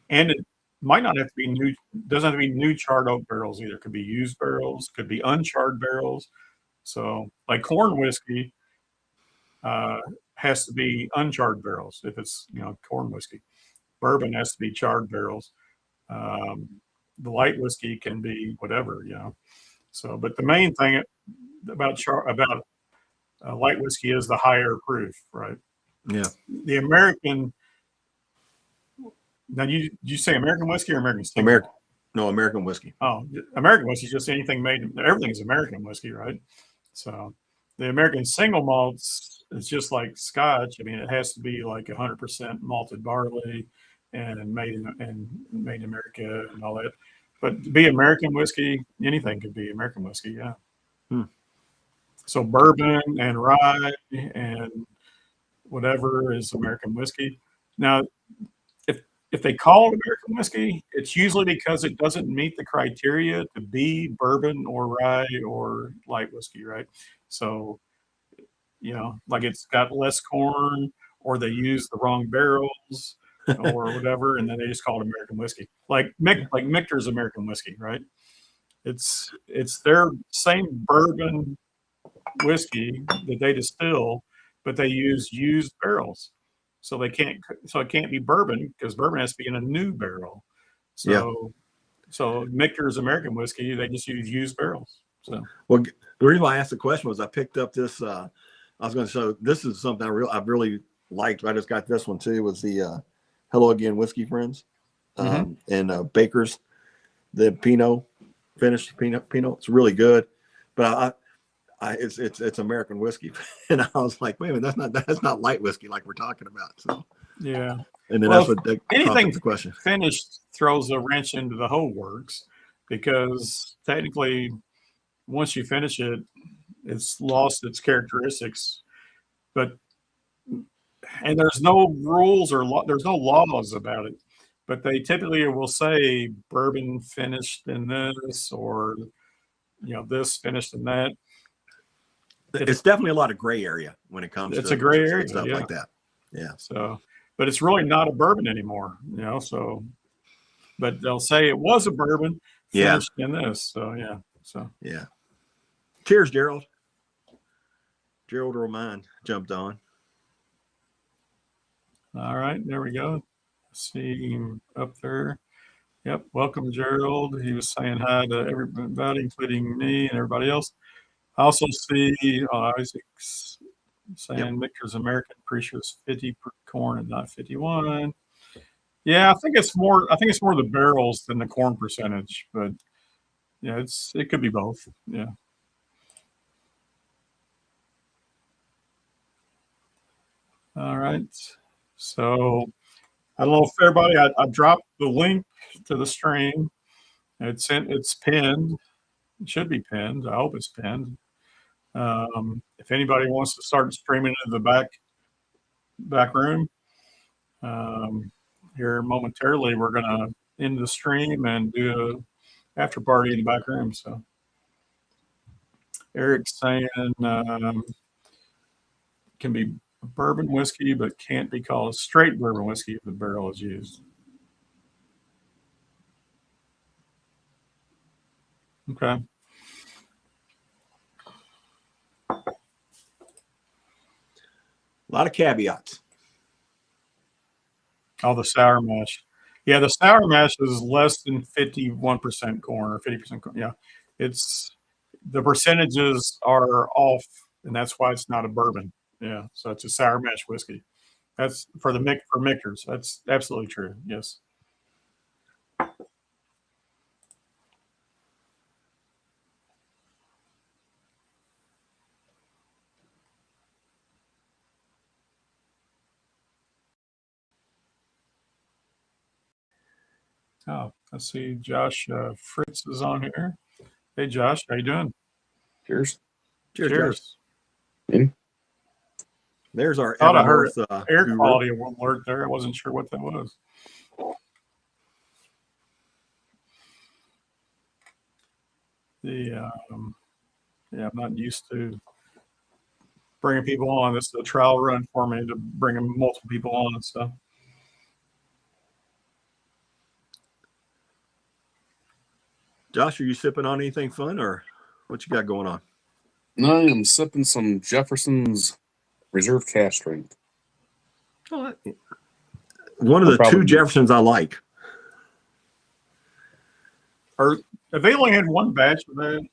and it might not have to be new. Doesn't have to be new charred oak barrels either. It could be used barrels, could be uncharred barrels. So, like corn whiskey, has to be uncharred barrels if it's corn whiskey. Bourbon has to be charred barrels. The light whiskey can be whatever. So, but the main thing about light whiskey is the higher proof, right? Yeah. The American. Now, did you say American whiskey or American single? American whiskey. Oh, American whiskey is just anything made. Everything is American whiskey, right? So, the American single malts is just like Scotch. I mean, it has to be like 100% malted barley and made in America and all that. But to be American whiskey, anything could be American whiskey. Yeah. So bourbon and rye and whatever is American whiskey. Now, if they call it American whiskey, it's usually because it doesn't meet the criteria to be bourbon or rye or light whiskey, right? So, like it's got less corn, or they use the wrong barrels or whatever, and then they just call it American whiskey. Like Michter's American whiskey, right? It's their same bourbon whiskey that they distill, but they use used barrels. So it can't be bourbon because bourbon has to be in a new barrel. So Michter's American whiskey, they just use used barrels. So the reason why I asked the question was I picked up this. I was going to show, this is something I've really liked. I just got this one too. Was the Hello Again Whiskey Friends and Baker's, the Pinot, finished Pinot. It's really good, but it's American whiskey, and I was like, wait a minute, that's not light whiskey like we're talking about. So yeah, And then Well, that's what that anything prompted the question. finished throws a wrench into the whole works, because technically, once you finish it, it's lost its characteristics. But and there's no rules or there's no laws about it. But they typically will say bourbon finished in this, or this finished in that. It's definitely a lot of gray area when it comes It's to a gray area, stuff yeah. like that. Yeah. So, but it's really not a bourbon anymore, So, but they'll say it was a bourbon finished in this. So yeah. So yeah. Cheers, Gerald. Gerald Roman jumped on. All right, there we go. See him up there. Yep. Welcome, Gerald. He was saying hi to everybody, including me and everybody else. I also see Isaac's saying Victor's American Pretty is 50 per corn and not 51. Yeah, I think it's more the barrels than the corn percentage, but yeah, it could be both. Yeah. All right. So I don't know if everybody, I dropped the link to the stream. It's pinned. It should be pinned. I hope it's pinned. If anybody wants to start streaming into the back room, here momentarily, we're gonna end the stream and do a after party in the back room. So Eric's saying can be bourbon whiskey, but can't be called a straight bourbon whiskey if the barrel is used. Okay. A lot of caveats. Oh, the sour mash. Yeah, the sour mash is less than 51% corn or 50% corn. Yeah, the percentages are off, and that's why it's not a bourbon. Yeah, so it's a sour mash whiskey. That's for Michter's. That's absolutely true. Yes. Oh, let's see. Josh Fritz is on here. Hey, Josh, how you doing? Cheers. Cheers. There's our thought I heard air guru. quality alert there. I wasn't sure what that was. Yeah, I'm not used to bringing people on. This is a trial run for me to bring multiple people on and stuff. Josh, are you sipping on anything fun, or what you got going on? I am sipping some Jefferson's Reserve Cask Strength. One of the two Jeffersons I like. Have they only had one batch of that?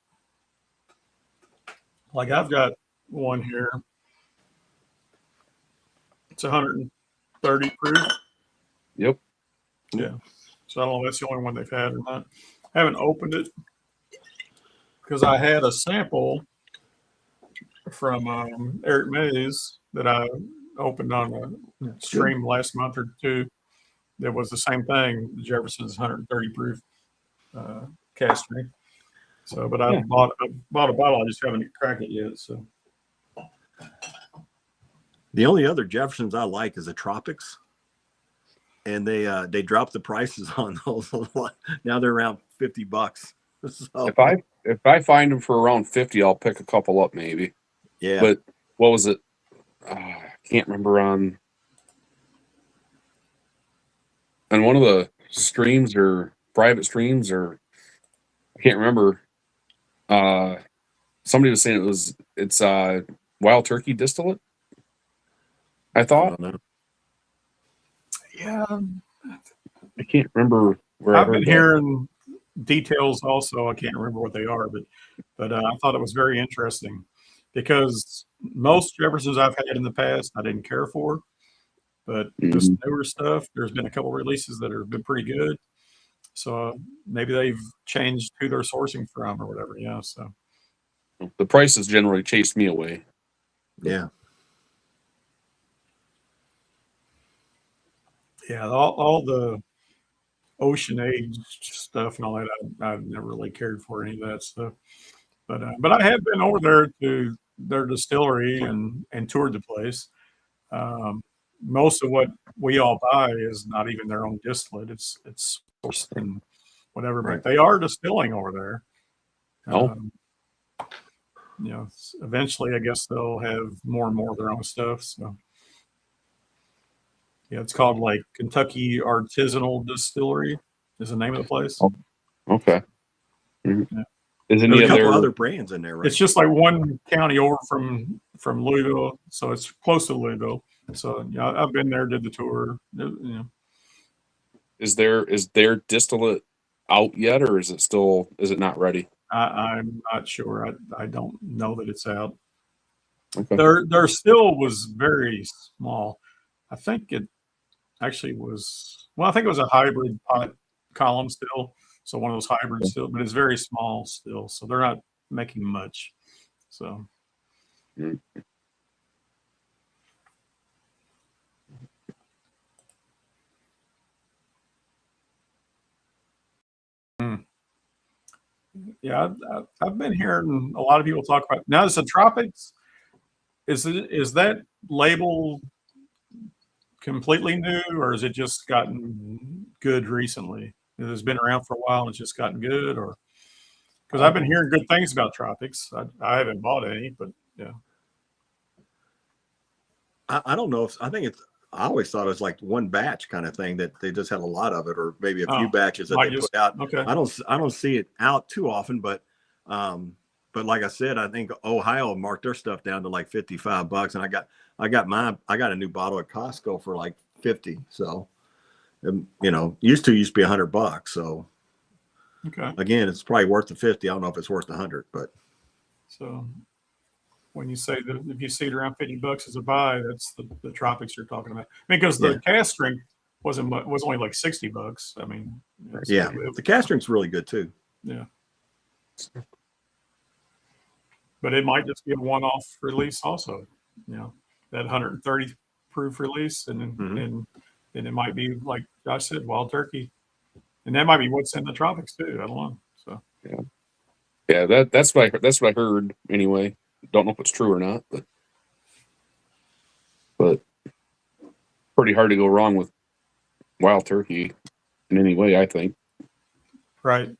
Like I've got one here. It's 130 proof. Yep. Yeah. So I don't know if that's the only one they've had or not. I haven't opened it because I had a sample from Eric Mays that I opened on a stream last month or two. That was the same thing. Jefferson's 130 proof cask strength. So, but I bought a bottle. I just haven't cracked it yet. So, the only other Jeffersons I like is the Tropics, and they dropped the prices on those a lot. Now they're around $50. So if I find them for around 50, I'll pick a couple up maybe. Yeah. But what was it? I can't remember on one of the streams or private streams, or I can't remember. Somebody was saying it's wild turkey distillate. I thought. I don't know. yeah, I can't remember where I've been hearing details also. I can't remember what they are, but I thought it was very interesting because most Jeffersons I've had in the past I didn't care for, but this newer stuff, there's been a couple releases that have been pretty good. So maybe they've changed who they're sourcing from or whatever. Yeah. So the prices generally chased me away. Yeah. Yeah, all the ocean age stuff and all that, I've never really cared for any of that stuff. But I have been over there to their distillery and toured the place. Um, Most of what we all buy is not even their own distillate. It's sourced and whatever, but Right. they are distilling over there. Oh, Um, eventually, I guess they'll have more and more of their own stuff. So, yeah, it's called like Kentucky Artisanal Distillery is the name of the place. oh, okay. Mhm. Yeah. Is There's any a of couple their other brands in there, right? It's just like one county over from Louisville, so it's close to Louisville. So yeah, I've been there, did the tour. is their distillate out yet, or is it not ready? I'm not sure. I don't know that it's out. Okay. Their still was very small. I think it actually was. Well, I think it was a hybrid pot column still. So one of those hybrids still, but it's very small still. So they're not making much. So. Mm. Yeah, I've been hearing a lot of people talk about now. Is the tropics? Is that label completely new, or has it just gotten good recently? It's been around for a while and it's just gotten good, or because I've been hearing good things about tropics. I haven't bought any, but yeah. I don't know if I think it's. I always thought it was like one batch kind of thing that they just had a lot of it, or maybe a few Oh, batches that might they just put out. okay. I don't see it out too often, but like I said, I think Ohio marked their stuff down to like $55, and I got a new bottle at Costco for like 50. So, used to be $100. So Okay. again, it's probably worth the 50. I don't know if it's worth 100, but So when you say that if you see it around $50 as a buy, that's the tropics you're talking about. Because the cast strength was only like $60. I mean, yeah, the cast drink's really good too. Yeah. But it might just be a one-off release also, that 130 proof release. And then it might be, like Josh said, wild turkey. And that might be what's in the tropics too. I don't know. So Yeah, that's what I heard anyway. Don't know if it's true or not, but pretty hard to go wrong with wild turkey in any way, I think. right.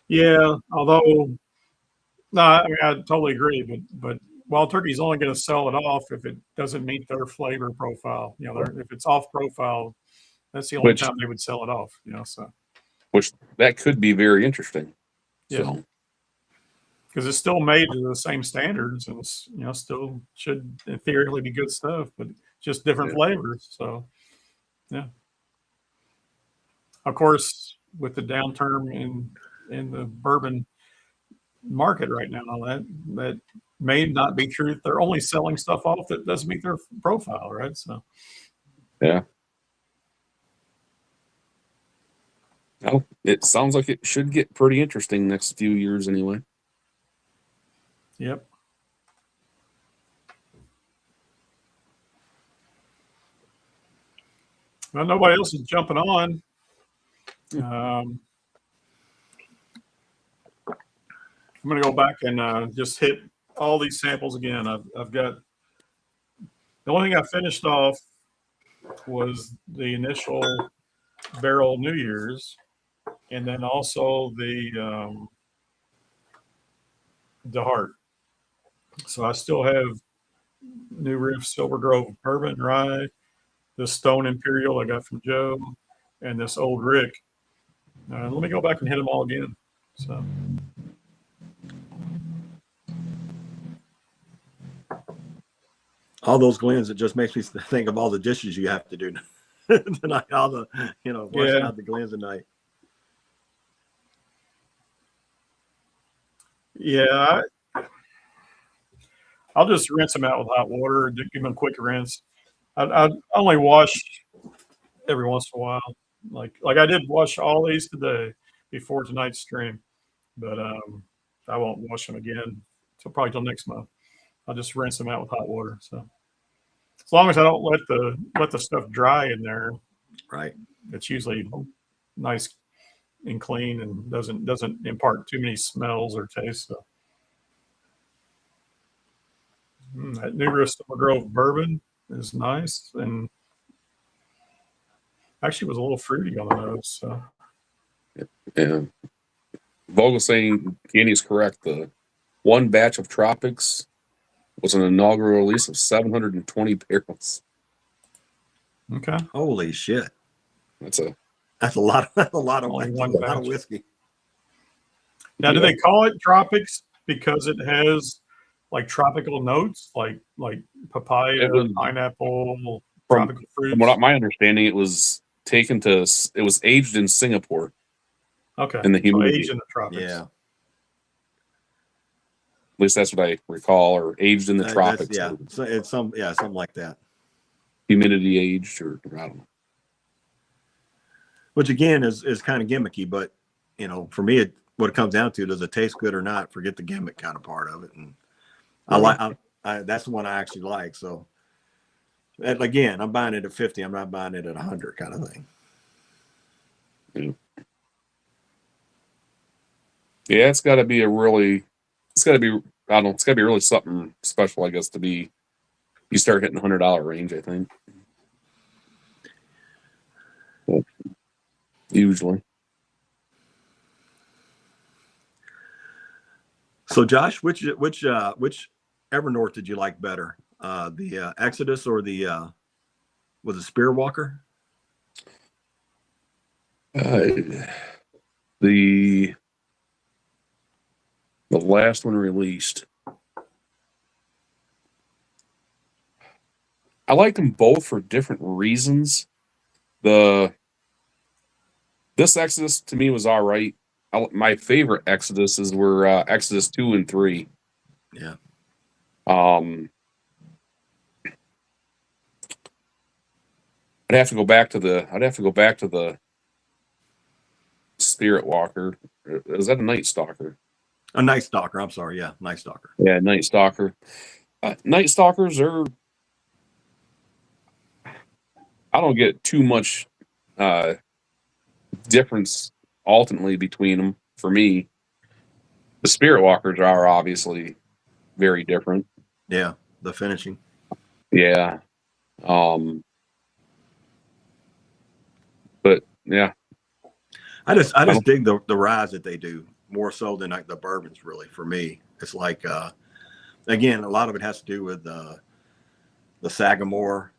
Yeah, although no, I mean I totally agree, but wild turkey is only going to sell it off if it doesn't meet their flavor profile. If it's off profile, that's the only time they would sell it off. So which that could be very interesting. yeah, So, because it's still made to the same standards, and it's still should theoretically be good stuff, but just different flavors. So yeah, of course, with the downturn in the bourbon market right now, that may not be true. They're only selling stuff off that doesn't meet their profile, right? So yeah. Well, it sounds like it should get pretty interesting next few years anyway. yep. Well, nobody else is jumping on. I'm going to go back and just hit all these samples again. I've got the only thing I finished off was the initial barrel New Year's, and then also the heart. So I still have New Riff Silver Grove Bourbon Rye, this Stone Imperial I got from Joe, and this Old Rick. Let me go back and hit them all again. So. All those Glens, it just makes me think of all the dishes you have to do tonight. All the, washing out the Glens at night. Yeah, I'll just rinse them out with hot water and give them a quick rinse. I only wash every once in a while. Like I did wash all these today before tonight's stream, but I won't wash them again probably till next month. I'll just rinse them out with hot water. So as long as I don't let the stuff dry in there, Right. It's usually nice and clean and doesn't impart too many smells or tastes. So. That New Riff Silver Grove bourbon is nice and actually was a little fruity on the nose. So. Yeah. Vogel saying Kenny's correct. The one batch of Tropics was an inaugural release of 720 barrels. Okay. Holy shit. That's a lot Only one of batch. whiskey. Now, do they call it tropics because it has like tropical notes, like papaya, It was- pineapple, from, tropical fruits? from what my understanding, it was aged in Singapore Okay. in the So humidity. aged in the tropics. Yeah. At least that's what I recall, or aged in the tropics. Yeah. So it's something like that. Humidity aged, or I don't know. Which again is kind of gimmicky, but you know, for me, what it comes down to, does it taste good or not? Forget the gimmick kind of part of it. And that's the one I actually like. So and again, I'm buying it at 50. I'm not buying it at 100 kind of thing. Yeah, it's got to be really something special, I guess, to be. You start hitting the $100 range, I think. Usually. So Josh, which Evernorth did you like better? The Exodus or the was it Spear Walker? The last one released. I liked them both for different reasons. This Exodus to me was all right. My favorite Exoduses were Exodus 2 and 3. Yeah. I'd have to go back to the Spirit Walker. Is that a Night Stalker? A Night Stalker. I'm sorry. Yeah, Night Stalker. Yeah, Night Stalker. Night Stalkers are. I don't get too much difference ultimately between them for me. The Spirit Walkers are obviously very different. Yeah, the finishing. Yeah. But yeah. I just dig the rise that they do more so than like the bourbons really for me. It's like again, a lot of it has to do with the Sagamore.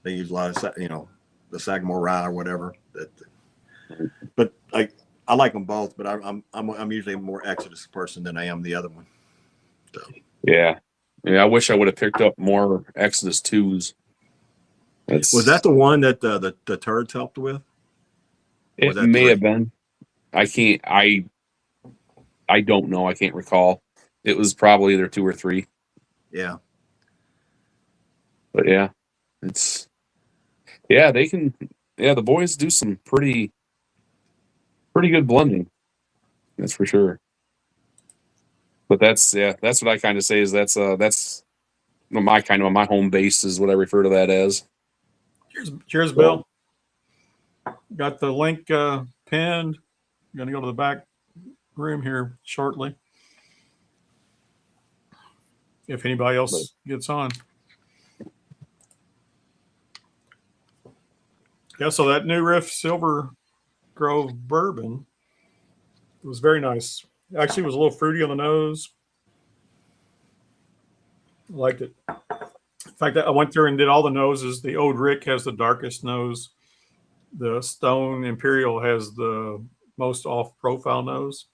They use a lot of the Sagamore rye or whatever. But like I like them both, but I'm usually a more Exodus person than I am the other one. So Yeah. I wish I would have picked up more Exodus 2s. Was that the one that the turds helped with? It may have been. I don't know. I can't recall. It was probably either 2 or 3. Yeah. But yeah, they can. Yeah, the boys do some pretty good blending. That's for sure. But that's what I kind of say is that's my home base is what I refer to that as. Cheers, Bill. Got the link pinned. I'm going to go to the back room here shortly. If anybody else gets on. Yeah, so that New Riff Silver Grove bourbon was very nice. Actually, it was a little fruity on the nose. I liked it. In fact, I went through and did all the noses. The Old Rick has the darkest nose. The Stone Imperial has the most off-profile nose.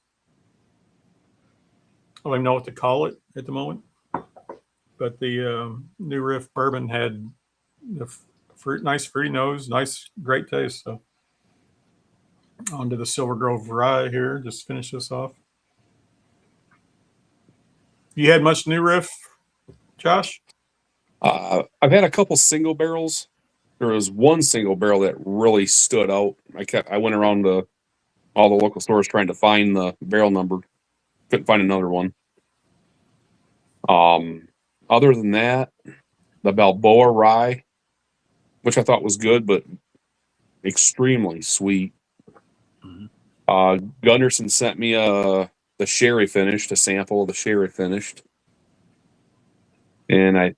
I don't even know what to call it at the moment. But the New Riff bourbon had the nice fruity nose, nice, great taste. So on to the Silver Grove rye here. Just finish this off. You had much New Riff, Josh? I've had a couple single barrels. There was one single barrel that really stood out. I went around to all the local stores trying to find the barrel number. Couldn't find another one. Other than that, the Balboa rye, which I thought was good, but extremely sweet. Mhm. Gunderson sent me the sherry finished, a sample of the sherry finished, and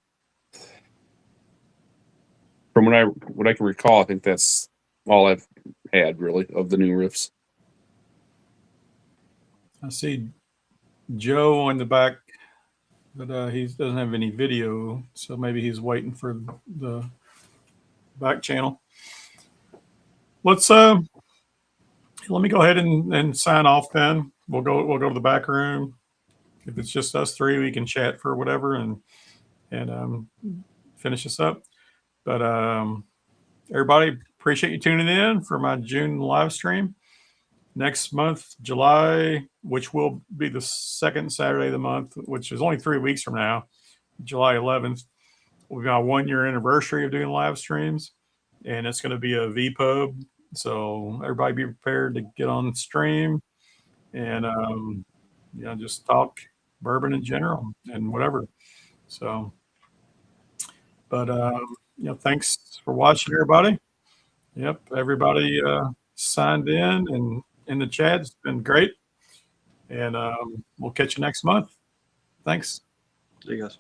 from what I can recall, I think that's all I've had really of the new riffs. I see Joe on the back, but he doesn't have any video, so maybe he's waiting for the back channel. Let's let me go ahead and sign off then. We'll go to the back room. If it's just us three, we can chat for whatever and finish this up. But everybody, appreciate you tuning in for my June live stream. Next month, July, which will be the second Saturday of the month, which is only 3 weeks from now, July 11th. We've got a 1-year anniversary of doing live streams, and it's going to be a VPub. So everybody be prepared to get on stream and just talk bourbon in general and whatever. So, but thanks for watching, everybody. Yep, everybody signed in and in the chat. It's been great, and we'll catch you next month. Thanks. See you guys.